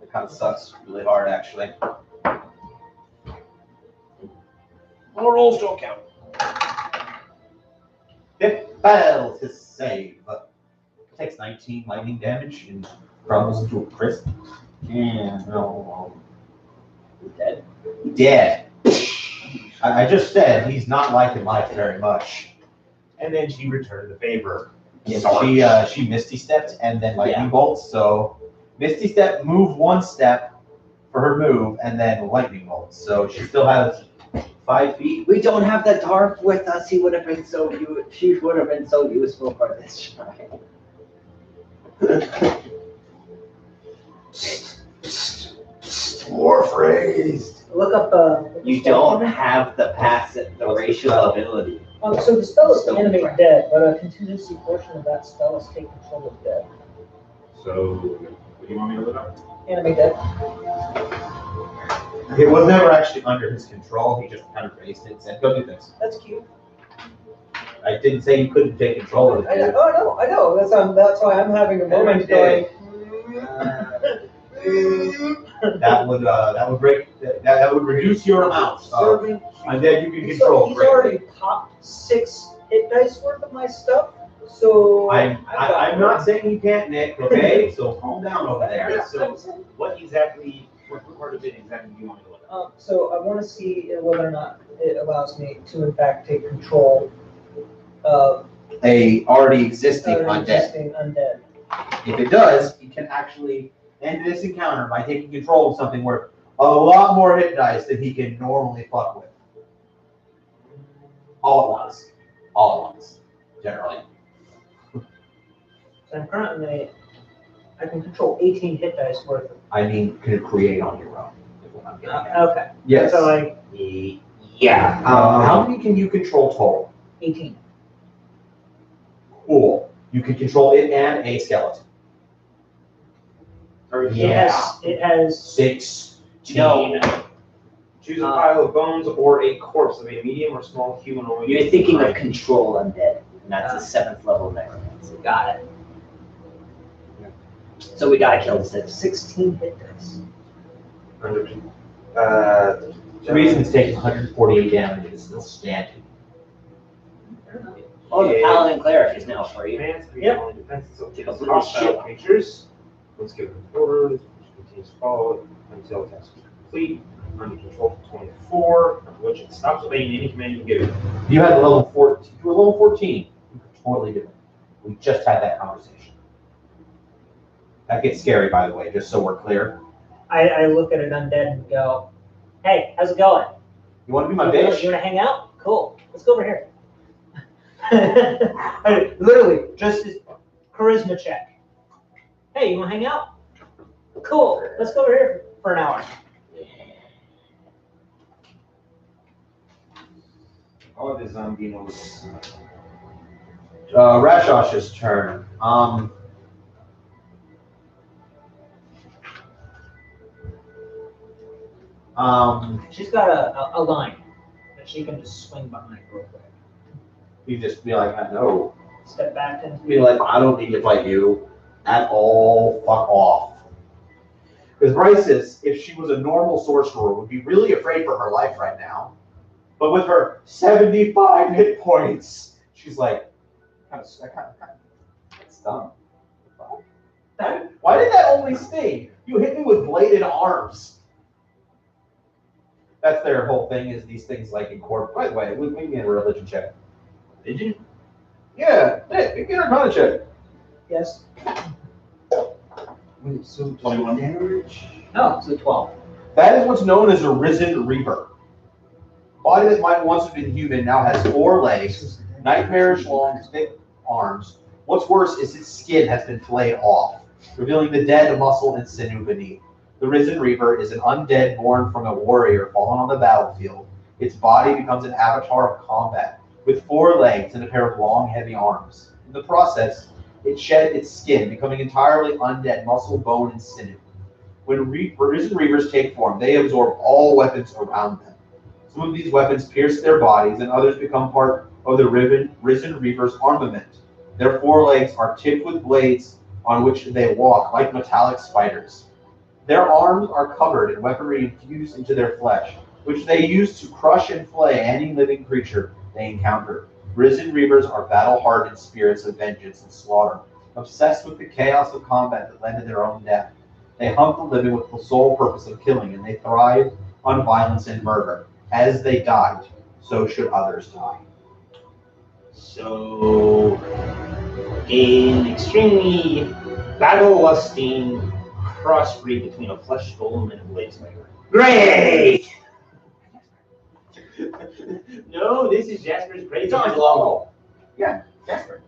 It kind of sucks really hard, actually. All rolls don't count. It fails to save, but takes 19 lightning damage and crumbles into a crisp. Yeah, no. He's dead. Dead. I just said he's not liking life very much. And then she returned the favor. She Misty stepped and then lightning bolts. So Misty step, move one step for her move, and then lightning bolts. So she still has 5 feet. We don't have the dwarf with us. She would have been so useful for this shrine. War phrased. Look up You don't have the passive, the racial ability. So the spell is Still animate correct. dead, but a contingency portion of that spell is take control of dead. So, what do you want me to look up? Animate dead. It was never actually under his control. He just kind of raised it and said, go do this. That's cute. I didn't say you couldn't take control of it. dude. I know. That's why I'm having a moment going. That would reduce your amount. And then you can control. He's already popped 6 hit dice worth of my stuff, so I'm not saying you can't, Nick. Okay, so calm down over there. So, what part of it exactly do you want me to look up? So I want to see whether or not it allows me to in fact take control of A already existing an undead. existing undead. If it does, you can actually end this encounter by taking control of something worth a lot more hit dice than he can normally fuck with. All at once, generally. So I'm currently, I can control 18 hit dice worth of. I mean, can create on your own. Is what I'm getting at. Okay. Yes. So like Yeah. How many can you control total? 18. Cool. You can control it and a skeleton. Or It has 16. no. Choose a pile of bones or a corpse of a medium or small humanoid. You're thinking of control undead, and that's a 7th level necromancy. got it. So we gotta kill this at 16 hit dice. Uh, The reason it's taking 148 damage is still standing. Oh, the paladin cleric is now for you. Advanced Yep. defenses of Take a little hostile shit. creatures. Let's give them order. Continues to follow until the task is complete. Under control for 24, after which it stops obeying any command you give it. You had level 14. You were level 14. You could totally do it. We just had that conversation. That gets scary, by the way, just so we're clear. I look at an undead and go, hey, how's it going? You want to be my You bitch? want to hang out? Cool. Let's go over here. Literally, just this charisma check. Hey, you want to hang out? Cool. Let's go over here for an hour. All of the zombinos. Rashosh's turn. She's got a line that she can just swing behind real quick. You just be like, I know. Step back and Be like, I don't need to fight you at all. Fuck off. Because Bryces, if she was a normal sorcerer, would be really afraid for her life right now. But with her 75 hit points, she's like, that's dumb. Why did that only sting? You hit me with bladed arms. That's their whole thing, is these things like incorporate. By the way, we can get a religion check. Did you? Yeah, we get our con check. yes. Wait, so 21 damage? Oh, so 12. That is what's known as a risen reaper. Body that might once have been human now has 4 legs, nightmarish long, thick arms. What's worse is its skin has been flayed off, revealing the dead muscle and sinew beneath. The risen reaper is an undead born from a warrior fallen on the battlefield. Its body becomes an avatar of combat, with 4 legs and a pair of long, heavy arms. In the process, it shed its skin, becoming entirely undead muscle, bone, and sinew. When risen reavers take form, they absorb all weapons around them. Some of these weapons pierce their bodies, and others become part of the risen reaver's armament. Their 4 legs are tipped with blades on which they walk like metallic spiders. Their arms are covered in weaponry infused into their flesh, which they use to crush and flay any living creature they encounter. Risen reavers are battle-hardened spirits of vengeance and slaughter, obsessed with the chaos of combat that led to their own death. They hunt the living with the sole purpose of killing, and they thrive on violence and murder. As they died, so should others die. So, an extremely battle-lusting crossbreed between a flesh golem and a blade slinger. Great! No, this is Jasper's great. It's always long. Yeah, Jasper.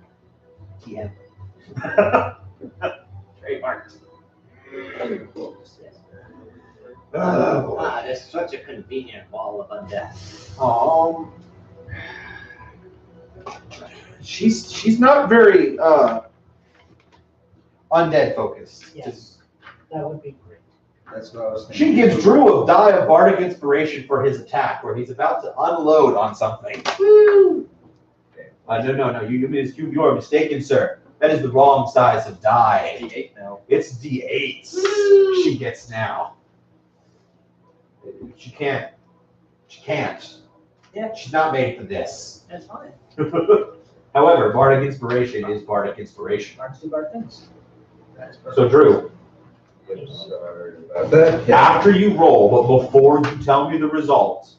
TM. Trademarked. There's such a convenient wall of undeath. She's not very undead focused. Yes. That would be great. That's what I was thinking. She gives Drew a die of bardic inspiration for his attack, where he's about to unload on something. Woo! No. You are mistaken, sir. That is the wrong size of die. D8 now. It's D8. She gets now. She can't. Yeah. She's not made for this. That's fine. However, bardic inspiration is bardic inspiration. Bards do bard things. So, Drew, Sorry about that. after you roll, but before you tell me the result,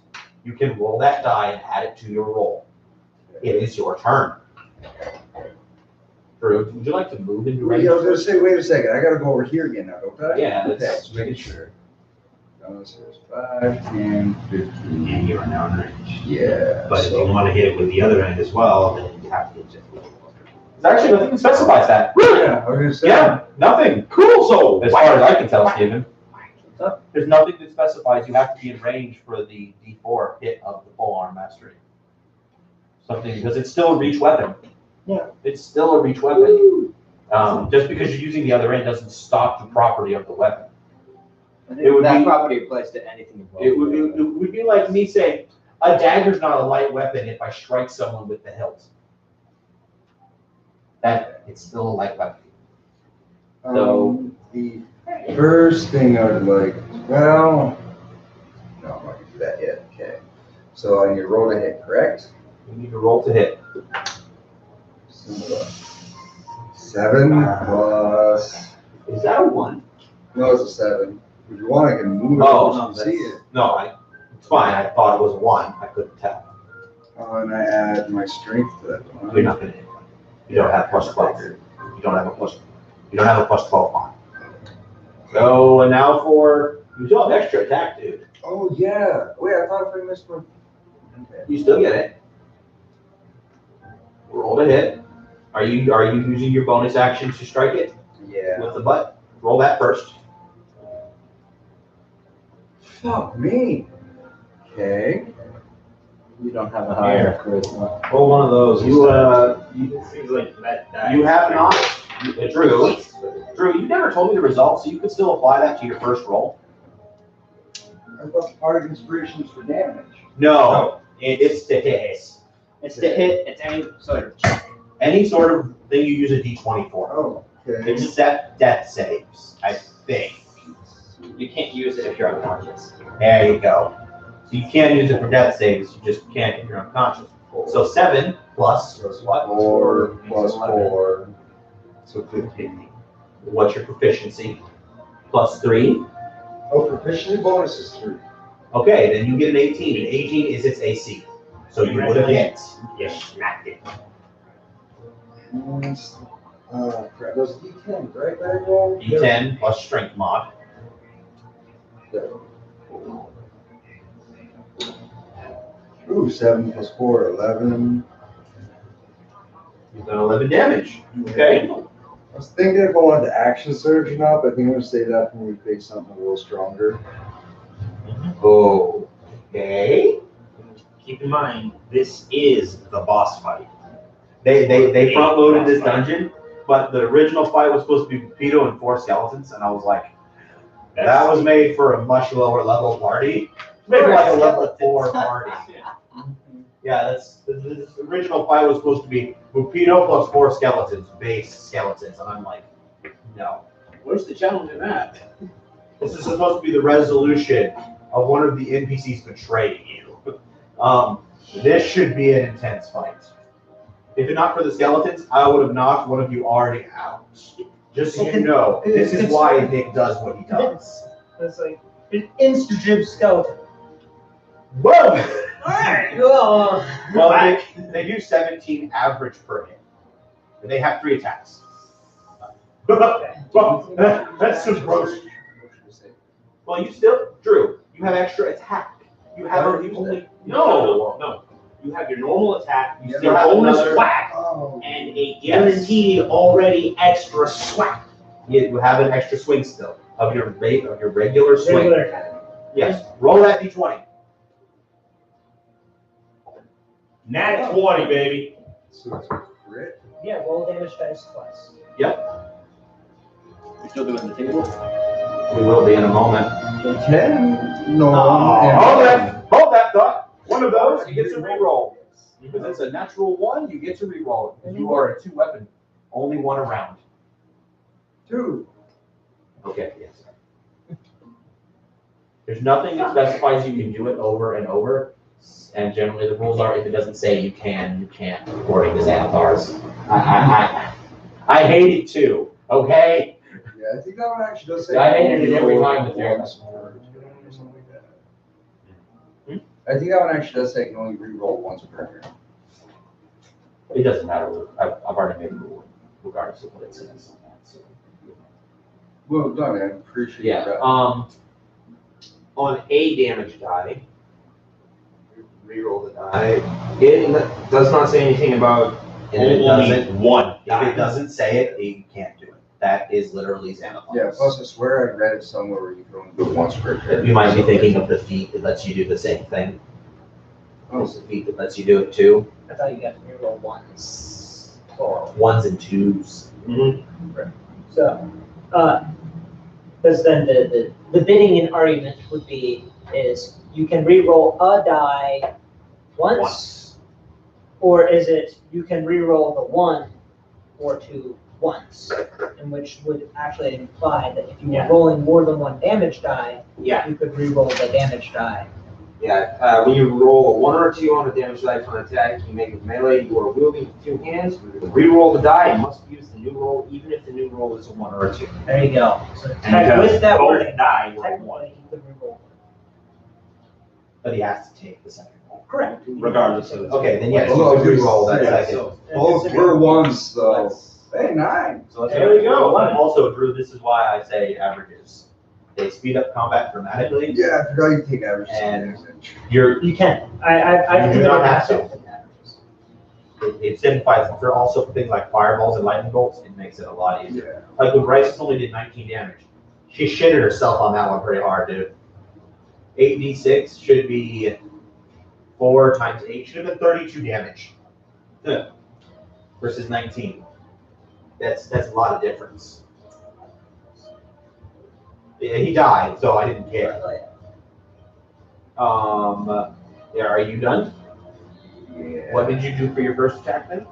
you can roll that die and add it to your roll. It is your turn. Drew, would you like to move into range? I was gonna say, wait a second, I gotta go over here again now, don't I? Yeah, Okay, that's just making sure. So there's 5, 10, 15. And you are now in range. Yeah. But if so- you want to hit it with the other end as well, then you have to get just a little closer. There's actually nothing that specifies that. Yeah, I was gonna say. Yeah, nothing. Cool. So, as far as I can tell, Stephen, there's nothing that specifies you have to be in range for the D4 hit of the full arm mastery. Something, because it's still a reach weapon. Yeah. It's still a reach weapon. Just because you're using the other end doesn't stop the property of the weapon. It would that be- property applies to anything involved. It would be like me saying, a dagger's not a light weapon if I strike someone with the hilt. That, it's still a light weapon. The first thing I would like, well, no, I'm not gonna do that yet. Okay. So I need to roll to hit, correct? You need to roll to hit. 7 plus. Is that a 1? No, it's a 7. If you want, I can move it. Oh, so no, you can see it. No, it's fine. I thought it was a 1. I couldn't tell. And I add my strength to that one. You're not gonna hit. You don't have plus 12. You don't have a plus 12 on. So, and now you still have extra attack, dude. Oh, yeah. Wait, I thought if I missed one. Okay. You still get it. Roll to hit. Are you using your bonus action to strike it Yeah. with the butt? Roll that first. Fuck me. Okay. You don't have a higher charisma. Roll one of those. It seems like that. You have not, Drew, you never told me the results, so you could still apply that to your first roll. I thought part of inspiration is for damage. No, it's to hit. It's to hit. It's any sort of check. Any sort of thing you use a d20 for. Oh, okay. Except death saves, I think. You can't use it if you're unconscious. There you go. So you can't use it for death saves, you just can't if you're unconscious. So 7 plus what? 4 plus 4. So 15. What's your proficiency? Plus 3. Oh, proficiency bonus is 3. Okay, then you get an 18. An 18 is its AC. So you would have hit. Yes, smacked it. Crap. Those D10, right? That roll? D10 plus strength mod. Ooh, 7 plus 4, 11. You've done 11 damage. Okay. I was thinking of going to action surge or not, but I think I'm going to save that when we face something a little stronger. Okay. Keep in mind, this is the boss fight. They front loaded this dungeon, but the original fight was supposed to be Pepito and 4 skeletons, and I was like, that was made for a much lower level party. Maybe like a level 4 party. Yeah, the original fight was supposed to be Pepito plus 4 skeletons, base skeletons, and I'm like, no. Where's the challenge in that? This is supposed to be the resolution of one of the NPCs betraying you. This should be an intense fight. If it not for the skeletons, I would have knocked one of you already out. Just so you know, this is why Nick does what he does. It's like an insta-jib skeleton. Boom! Alright, well, Well, they do 17 average per hit. And they have 3 attacks. Well, that's some gross. Well, you still, Drew, you have extra attack. You have No. You have your normal attack, You your still have bonus another- whack, Oh. and a guaranteed already extra swhack. You have an extra swing still of your regular swing. regular attack. Yes. Roll that d20. Nat 20, baby. So it's a crit? Yeah, roll damage dice twice. You're still doing the table? We will be in a moment. 10? No. Hold that thought. One of those, you get to reroll. Because it's a natural 1, you get to reroll it. You are a 2-weapon. Only 1 around. 2. Okay, yes. There's nothing that specifies you can do it over and over. And generally the rules are if it doesn't say you can, you can't, according to Xanathar's. I hate it too, okay? Yeah, I think that one actually does say. I hated it every time with Roll Derek. something like that. I think that one actually does say you can only re-roll once per turn. It doesn't matter. I've already made a rule, regardless of what it says. Well done, I appreciate Yeah, that. on a damage die, reroll the die. It does not say anything about, and it doesn't, one. if it doesn't say it, you can't do it. That is literally Xanathar's. Yeah, plus I swear I read it somewhere where you can only do it once per turn. You might be thinking of the feat that lets you do the same thing. There's a feat that lets you do it too. I thought you got to reroll once. Or 1s and 2s. So, because then the bidding and argument would be is you can re-roll a die once, or is it you can re-roll the 1 or 2 once, and which would actually imply that if you were Yeah. rolling more than 1 damage die, Yeah. you could re-roll the damage die. Yeah, when you roll a 1 or a 2 on a damage die for an attack, you make it melee, you are wielding with 2 hands, re-roll the die, and must use the new roll, even if the new roll is a 1 or a 2. There you go. So And with that both wording, die were 1, technically you could re-roll. but he has to take the second roll. Correct. Regardless of. Okay, then yes, Although you could re-roll that yeah, second. Both were ones, though. Hey, 9. So let's There we go. Also, Drew, this is why I say averages. They speed up combat dramatically. Yeah, I forgot you take average. And- damage. You can. I You do not have to. with that. It simplifies, for also for things like fireballs and lightning bolts, it makes it a lot easier. Yeah. Like when Bryce only did 19 damage, she shitted herself on that one pretty hard, dude. 8d6 should be 4 times 8, should have been 32 damage. Versus 19. That's a lot of difference. Yeah, he died, so I didn't care. Yeah, are you done? Yeah. What did you do for your first attack then?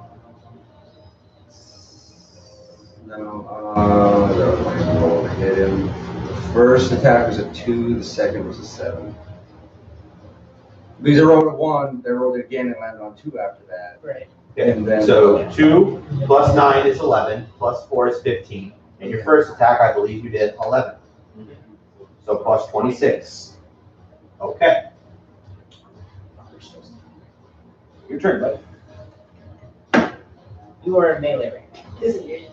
No, I roll to hit him. The first attack was a 2, the second was a 7. Because I rolled a 1, they rolled it again and landed on 2 after that. Right. Okay, And then- so 2 plus 9 is 11, plus 4 is 15. And your first attack, I believe you did 11. So plus 26. Okay. Your turn, bud. You are in melee range. Isn't it?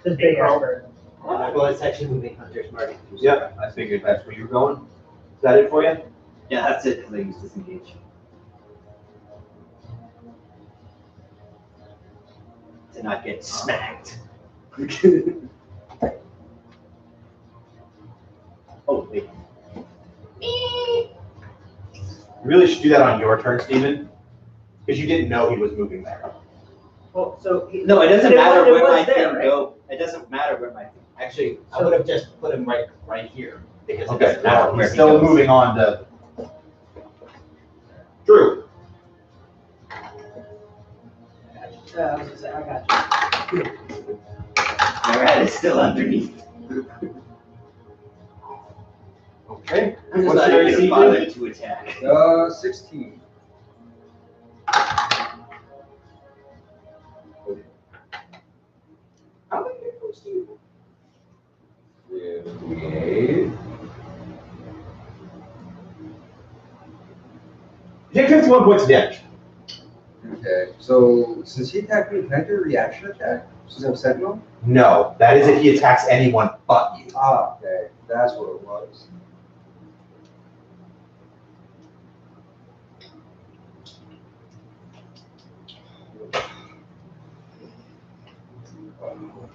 This big ass bird. Well, it's actually moving Hunter's Market. Yep, I figured that's where you were going. Is that it for you? Yeah, that's it, because I used disengage. To not get smacked. Oh, wait. You really should do that on your turn, Steven. Because you didn't know he was moving there. Well, so No, it doesn't It matter was- it where was my there, thing right? go. It doesn't matter where my thing. Actually, I would have just put him right here because it Okay, doesn't matter now where he's he still goes. moving on to Drew. I was gonna say, I got you. My rat is still underneath. Okay. I'm What's not your even AC, bother to attack. 16. How many hit do you 58. You take 51 points of damage. Okay, so since he attacked me, can I do a reaction attack? Since I'm Sentinel? No, that is if he attacks anyone but you. Ah, okay, that's what it was.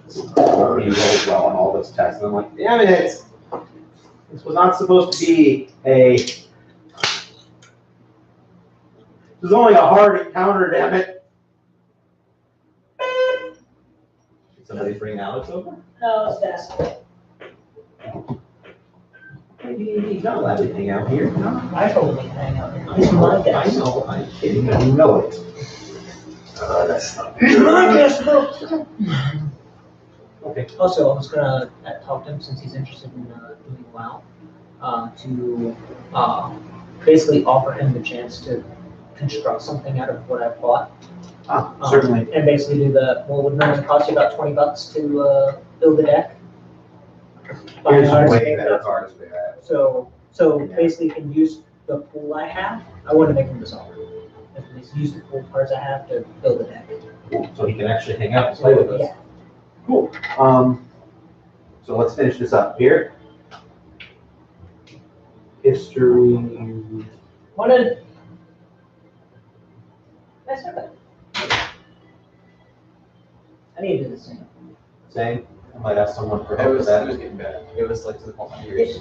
He rolled well on all those attacks, and I'm like, damn it, this was not supposed to be a. This was only a hard encounter, damn it. Did somebody bring Alex over? No, it's best. He's not allowed to hang out here. No. I told him to hang out here. He's my I guest. know, I'm kidding, you know it. That's not He's my guest, bro. Okay. Also, I was gonna talk to him since he's interested in doing well, to basically offer him the chance to construct something out of what I've bought. Certainly. And basically do well, would normally cost you about $20 to build a deck. Here's a Cards. way better cards we have. So basically you can use the pool I have. I want to make him this offer. At least use the pool cards I have to build a deck. So he can actually hang out and play with us. Yeah. Cool. So let's finish this up here. History. Wanted. That's not bad. I need to do the same. Same. I might ask someone for It help with was that. getting bad. It was like to the point of years.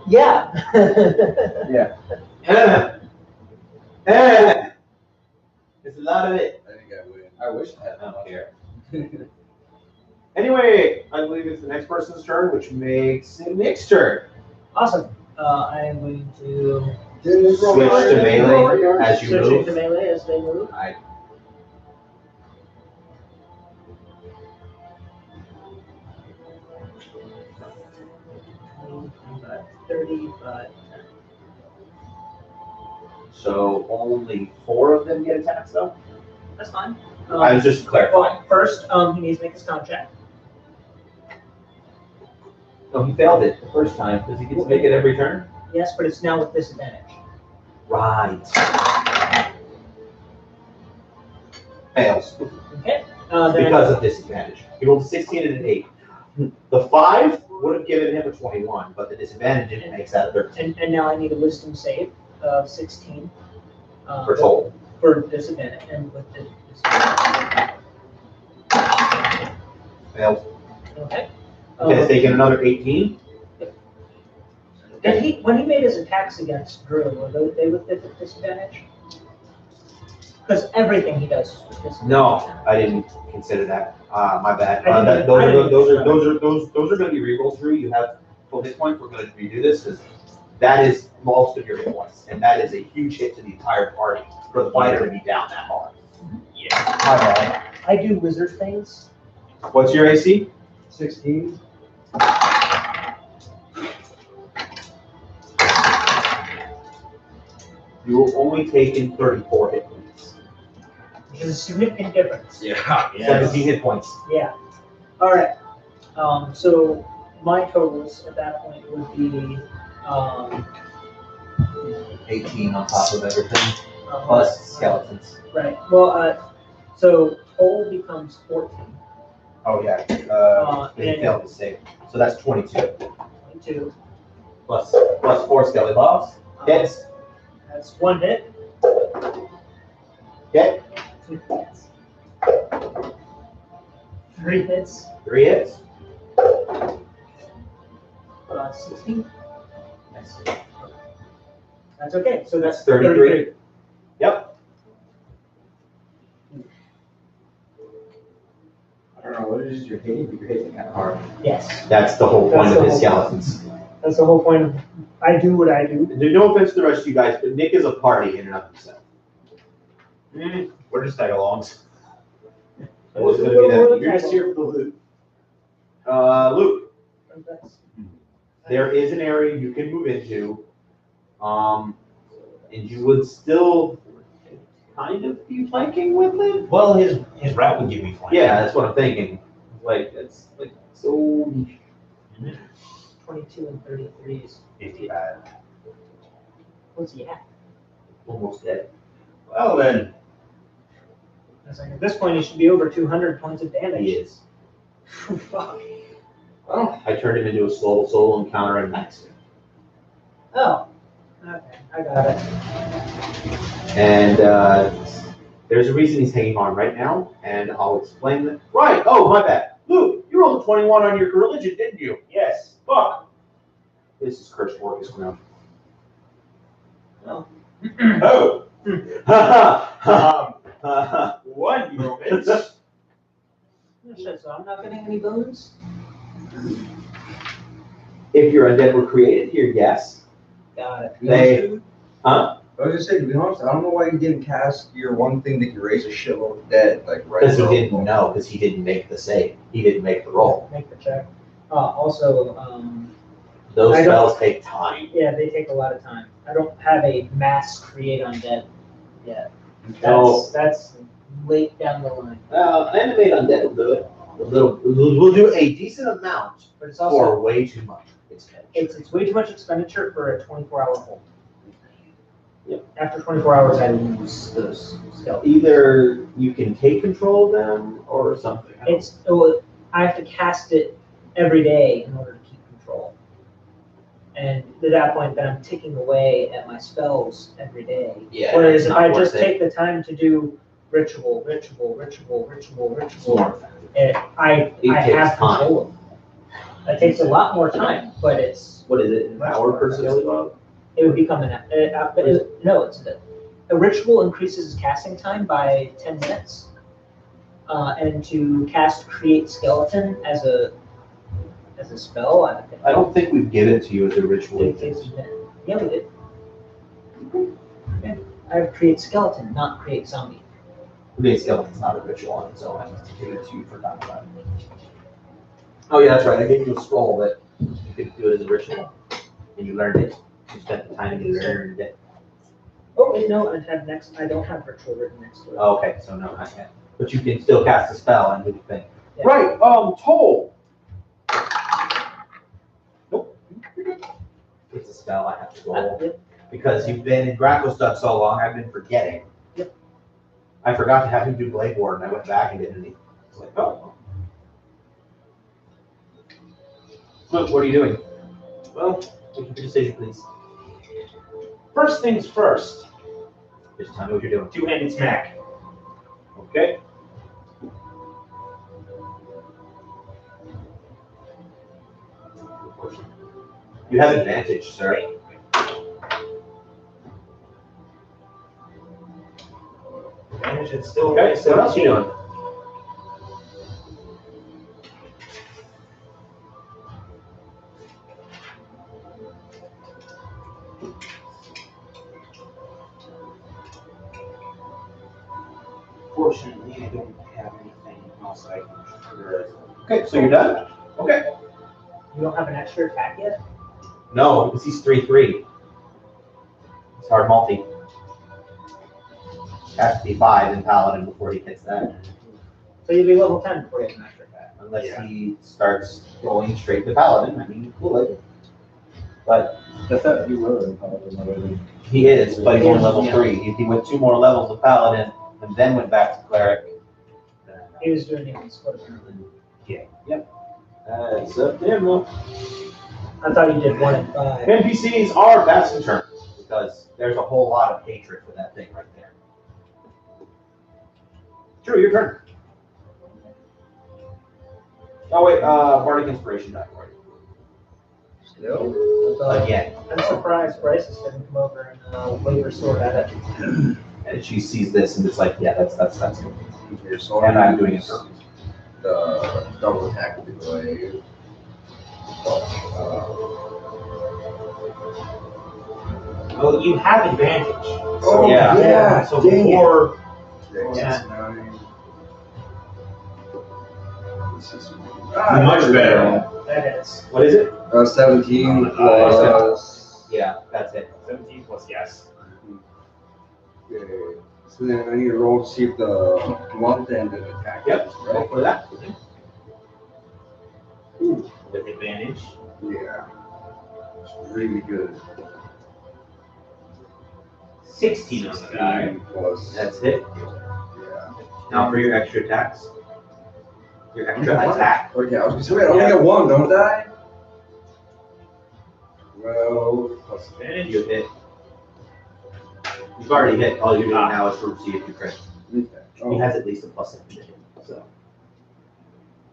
Yeah. It's None of it. I think I win. I wish I had I don't that. care. Anyway, I believe it's the next person's turn, which makes it Nick's turn. Awesome. I am going to Switch to melee as you switch move. into melee as they move. I, 25, 35. so only 4 of them get attacks though? That's fine. I was just clarifying. Well, first, he needs to make his con check. No, he failed it the first time because he gets to make it every turn. Yes, but it's now with disadvantage. Right. Fails Okay. Then because of disadvantage. He rolled a 16 and an 8. The 5 would have given him a 21, but the disadvantage makes that a 13 and now I need a wisdom save of 16. for total. For disadvantage and with disadvantage. Fails. Okay. Okay, it's taking another 18. Did he, when he made his attacks against Drew, were they with disadvantage? Because everything he does is with disadvantage. No, I didn't consider that. My bad. I didn't even- Those are going to be re-roll through. You have full hit point. We're going to redo this because that is most of your hit points, and that is a huge hit to the entire party for the fighter to be down that hard. Yeah, my bad. I do wizard things. What's your AC? 16. You will only take in 34 hit points. Which is a significant difference. Yeah. 17 hit points. Yeah. All right. So my totals at that point would be 18 on top of everything, uh, plus skeletons. Right. Well, so total becomes 14. Oh yeah. They and- failed to save. So that's 22 22. plus 4 skelly buffs. Hits. That's 1 hit. Okay. 2 hits. 3 hits. 3 hits. 16. That's okay. So that's 33. Yep. I don't know what it is you're hitting, but you're hitting kind of hard. Yes. That's the whole point That's of the his whole skeletons. That's the whole point of I do what I do. And no offense to the rest of you guys, but Nick is a party in and of himself. We're just tag-alongs. I was gonna be that. You're just here for the loot. Luke, there is an area you can move into, and you would still kind of be flanking with it. Well, his route would give me flank. Yeah, that's what I'm thinking. Like, it's like so. 22 and 33 is 55. what's he at? Almost dead. Well then, I was like, at this point, he should be over 200 points of damage. He is. Fuck. Well, I turned him into a solo encounter and maxed him. Oh. Okay, I got it. And there's a reason he's hanging on right now, and I'll explain that. Right. Oh, my bad. Luke, you rolled a 21 on your religion, didn't you? yes. Fuck. This is cursed work is ground. Oh. Oh. One moment. Shit, so I'm not getting any boons? If your undead were created here, yes. Got it. They, I was just saying, to be honest, I don't know why you didn't cast your one thing that can raise a shitload of dead, like right because he now. didn't know, because he didn't make the save. He didn't make the roll. Make the check. Also, Those I don't- spells take time. yeah, they take a lot of time. I don't have a mass create undead yet. No. That's late down the line. Animate undead will do it. We'll do a decent amount But it's also, for way too much. it's way too much expenditure for a 24-hour hold. Yep. After 24 hours, I lose those skeletons. Either you can take control of them or something. I have to cast it every day in order to keep control. And at that point, then I'm ticking away at my spells every day. Yeah, Whereas it's if not I worth just it. take the time to do ritual, It I takes have time. control of it. It takes a lot more time, but it's What is it, an hour per skelly bug? it would become no, it's a ritual increases casting time by 10 minutes. And to cast Create Skeleton as a spell, I don't think we've given it to you as a ritual. it takes a minute. Yeah, we did. Yeah. I have Create Skeleton, not Create Zombie. Create Skeleton's not a ritual on its own. I just gave it to you for that time. Oh yeah, that's right. I gave you a scroll that you could do it as a ritual, and you learned it. You spent the time and you learned it. Oh, wait, no, I don't have ritual written next to it. Oh, okay, so no, not yet. But you can still cast a spell and do the thing. Yeah. Right, Toll. Nope. It's a spell I have to go over. Because you've been in Graco stuff so long, I've been forgetting. Yep. I forgot to have him do Blade Ward, and I went back and did it, and it's like, oh. Look, what are you doing? Well, make your decision, please. First things first, Just tell me what you're doing. two-handed smack. Okay? You have advantage, sir. Advantage, it's still Okay, so what else are you 17. doing? Fortunately, I don't have anything else I can trigger. Okay, so you're done? Okay. You don't have an extra attack yet? No, because he's 3/3. It's hard multi. Has to be 5 in Paladin before he hits that. So you'll be level 10 before you have an extra attack. Unless Yeah. he starts going straight to Paladin. I mean, he could. But I thought you were in Paladin already. he is, but he's only level Yeah. 3. If he went 2 more levels of Paladin and then went back to Cleric, then He was doing it in split apparently. it's up to him though. I thought you did 1 and 5. NPCs are best in turn because there's a whole lot of hatred for that thing right there. True, your turn. Oh wait, Bardic Inspiration died for Still? you. Again. I'm surprised Bryce didn't come over and wave her sword at it. And she sees this and it's like, yeah, that's good. Okay, so And I'm doing it for the double attack will be delayed. Well, you have advantage. Oh, yeah. So dang it. before, Yeah. much better. That is. What is it? 17 plus. Yeah, that's it. 17 plus yes. Okay. So then I need to roll to see if the one ended attack. Yep, Right? go for that. With advantage. Yeah. It's really good. 16 on the die. 16 plus. That's it. Yeah. Now for your extra attacks. Your extra attack. Okay, I was gonna say, wait, I only get one, don't I? Well, plus Advantage. You hit. You've already hit. All you're doing now is to see if you crit. He oh, has at least a +7 to hit, so.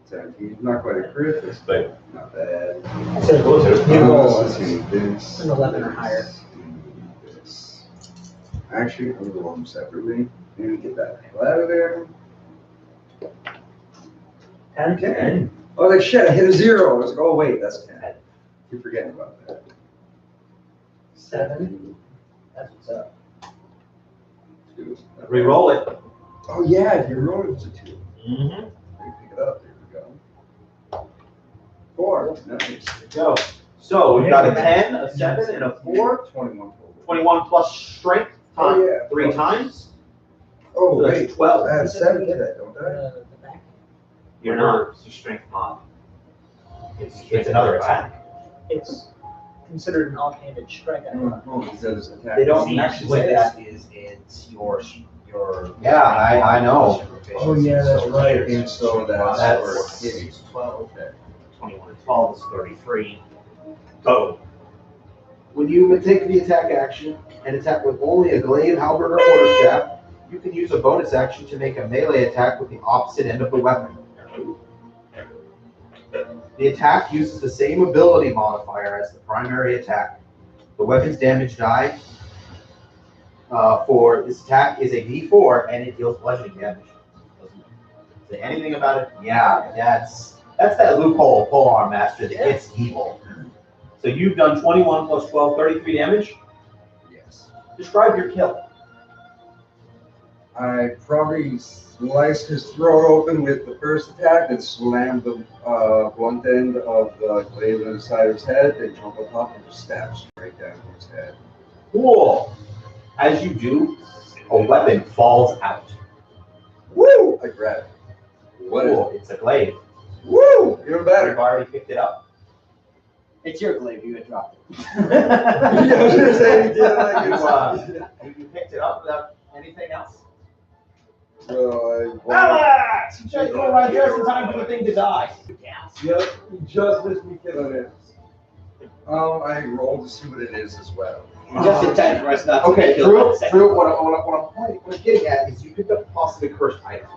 17. Not quite a crit, But not bad. So closer. you roll Let's see this. an 11 or higher. This. Actually, I'm gonna roll them separately. Maybe get that hell out of there. 10? Okay. I was like, shit, I hit a 0. I was like, oh wait, that's 10. Keep forgetting about that. 7. That's what's up. 2. Reroll it. Oh yeah, if you roll it, it's a 2. Mm-hmm. Pick it up. There we go. 4. Nice. Go. So we've got a 10, a 7, and a 4. 21 total. 21 plus strength Oh, time yeah. 3 times. Oh, So that's wait. 12. I had 7 to that, don't I? The back. You're not. It's your strength mod. It's another attack. It's considered an offhanded strike. I thought. Oh, he said it's attack. They don't See, actually what say that that. is, it's your. Yeah, I know. Oh, yeah, that's So right. there's And so that's That's- for hitting. 12, Okay. 21 and 12 is 33. Go. When you take the attack action and attack with only a glaive, halberd, or quarterstaff, you can use a bonus action to make a melee attack with the opposite end of the weapon. The attack uses the same ability modifier as the primary attack. The weapon's damage die for this attack is a D4 and it deals bludgeoning damage. Doesn't say anything about it. Yeah, that's that loophole polearm master that gets evil. So you've done 21 plus 12, 33 damage. Yes. Describe your kill. I probably sliced his throat open with the first attack, then slammed the blunt end of the glaive on the side of his head, then jump on top and just stab straight down to his head. Cool. As you do, a weapon falls out. Woo! I grab it. What is Cool. It's a glaive. it? Woo! Even You've better. already picked it up. It's your glaive, you had dropped it. Yeah, I was gonna say, You picked it up without anything else. So Alex! You just go right there in time for the thing to die. you just missed me killing it. I rolled to see what it is as well. Just in time for us not to Okay, get killed by the second. Drew, what I'm getting at is you picked up possibly cursed item.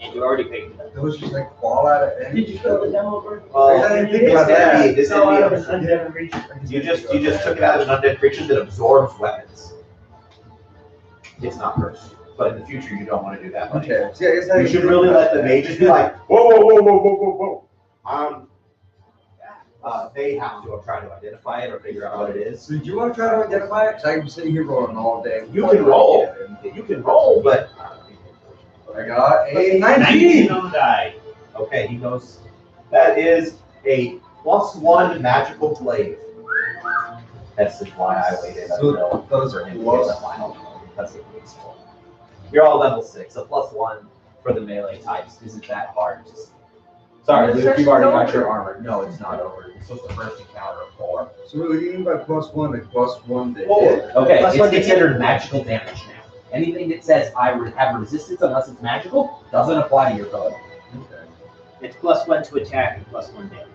And you already picked it up. Those just like fall out of any. Did you fill the demo over? I didn't think about that. This So out of an enemy, undead creature. you just took it out of an undead creature that absorbs weapons. It's not cursed, but in the future you don't want to do that. Buddy. Okay. See, I guess I You should really let the mages be like, whoa, whoa, whoa, whoa, whoa, whoa, whoa. They have to try to identify it or figure out what it is. So do you want to try to identify it? Because I've been sitting here rolling all day. You can roll. You can roll, but I got a 19. 19 on the die. okay, he goes. That is a +1 magical glaive. That's why I waited So until those for are him to plus- get the final. That's what it's for. You're all level 6. A +1 for the melee types isn't that hard. Sorry, Luke, you've already got your armor. No, it's not over. It's supposed to first encounter a 4. So what do you mean by +1? Like +1 to 4. hit? Okay, Plus it's one to hit. considered magical damage now. Anything that says I have resistance unless it's magical doesn't apply to your code. Okay. It's +1 to attack and +1 damage.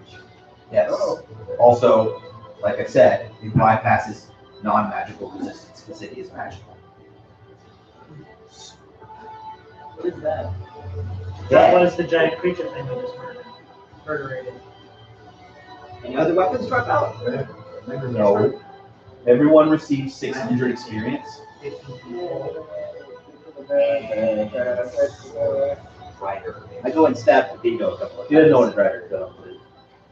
Yes. Oh. Also, like I said, it bypasses non-magical resistance because it is magical. What is that? That was the giant creature thing we just murdered. Any other weapons drop out? No. Everyone receives 600 experience. Rider. I go and stab the Vigo a couple of times. You didn't know what a rider is.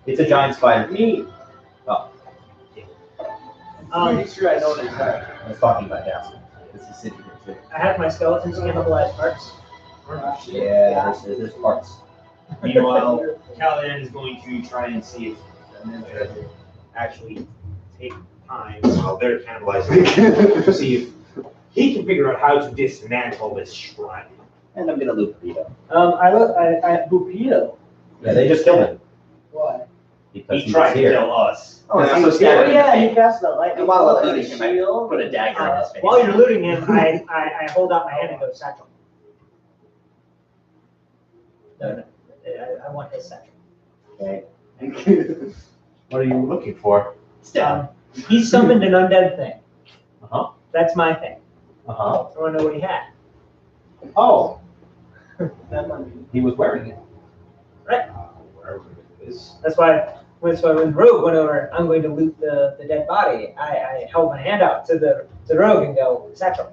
It's a giant spider. Me. Oh, Pretty sure I know what it's like. I was talking about Jasper. This is sitting here too. I have my skeletons cannibalized parts. Yeah, there's parts. Meanwhile, Calian is going to try and see if actually take time while they're cannibalizing to see if he can figure out how to dismantle this shrine. And I'm gonna loop Vito. I Bupito. Yeah, they just killed him. Why? Because He tried to here. kill us. Oh, Yeah, he was so Oh, scared. yeah, he cast the lightning. And while bolt I'm and looting him, I shield. put a dagger in his face. While you're looting him, I hold out my hand and go, satchel. No, I want his satchel. Okay. What are you looking for? Stab. He summoned an undead thing. Uh-huh. That's my thing. Uh-huh. I want to know what he had. Oh, That might be- he was wearing it. Wherever it is. That's why when Rogue went over, I'm going to loot the dead body. I held my hand out to the Rogue and go, satchel.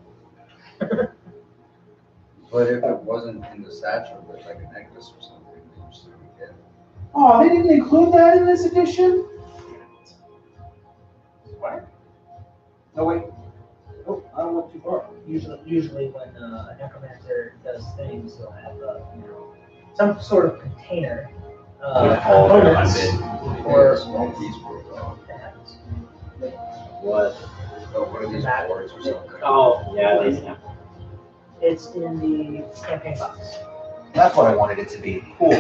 But if it wasn't in the satchel, but like a necklace or something, then you still would get it. Oh, they didn't include that in this edition? What? No, wait. Oh, I don't went too far. Usually when a necromancer does things, he'll have some sort of container. All their Components. undead. Or a small piece broke off. That happens. What? Oh, one of these That- boards or something. Oh, yeah, they snap. It's in the campaign box. That's what I wanted it to be. Cool.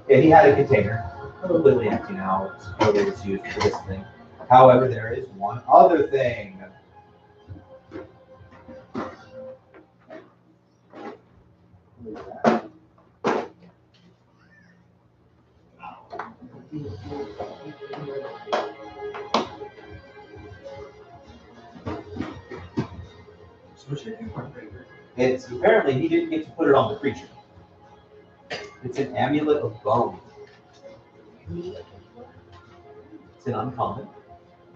Yeah, he had a container. Completely empty now. It's totally was used for this thing. However, there is one other thing. It's apparently he didn't get to put it on the creature. It's an amulet of bone. It's an uncommon,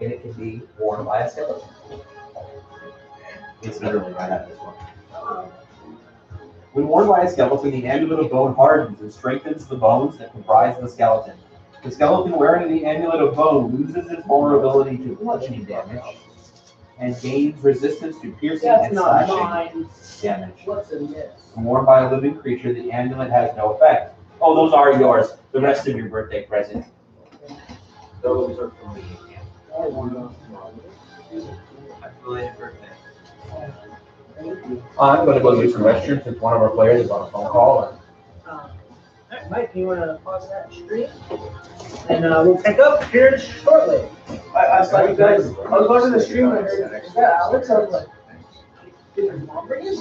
and it can be worn by a skeleton. It's literally right at this one. When worn by a skeleton, the amulet of bone hardens and strengthens the bones that comprise the skeleton. The skeleton wearing the amulet of bone loses its vulnerability to bludgeoning damage and gains resistance to piercing That's and not slashing mine. damage. What's in this? When worn by a living creature, the amulet has no effect. Oh, those are yours. The rest of your birthday present. Those are for me. Happy belated birthday. I'm gonna go use the restroom since one of our players is on a phone call. Alright, Mike, you wanna pause that stream? And we'll pick up here shortly. I saw you guys, I was watching the stream and I heard, is that Alex? I was like, Did your mom bring it?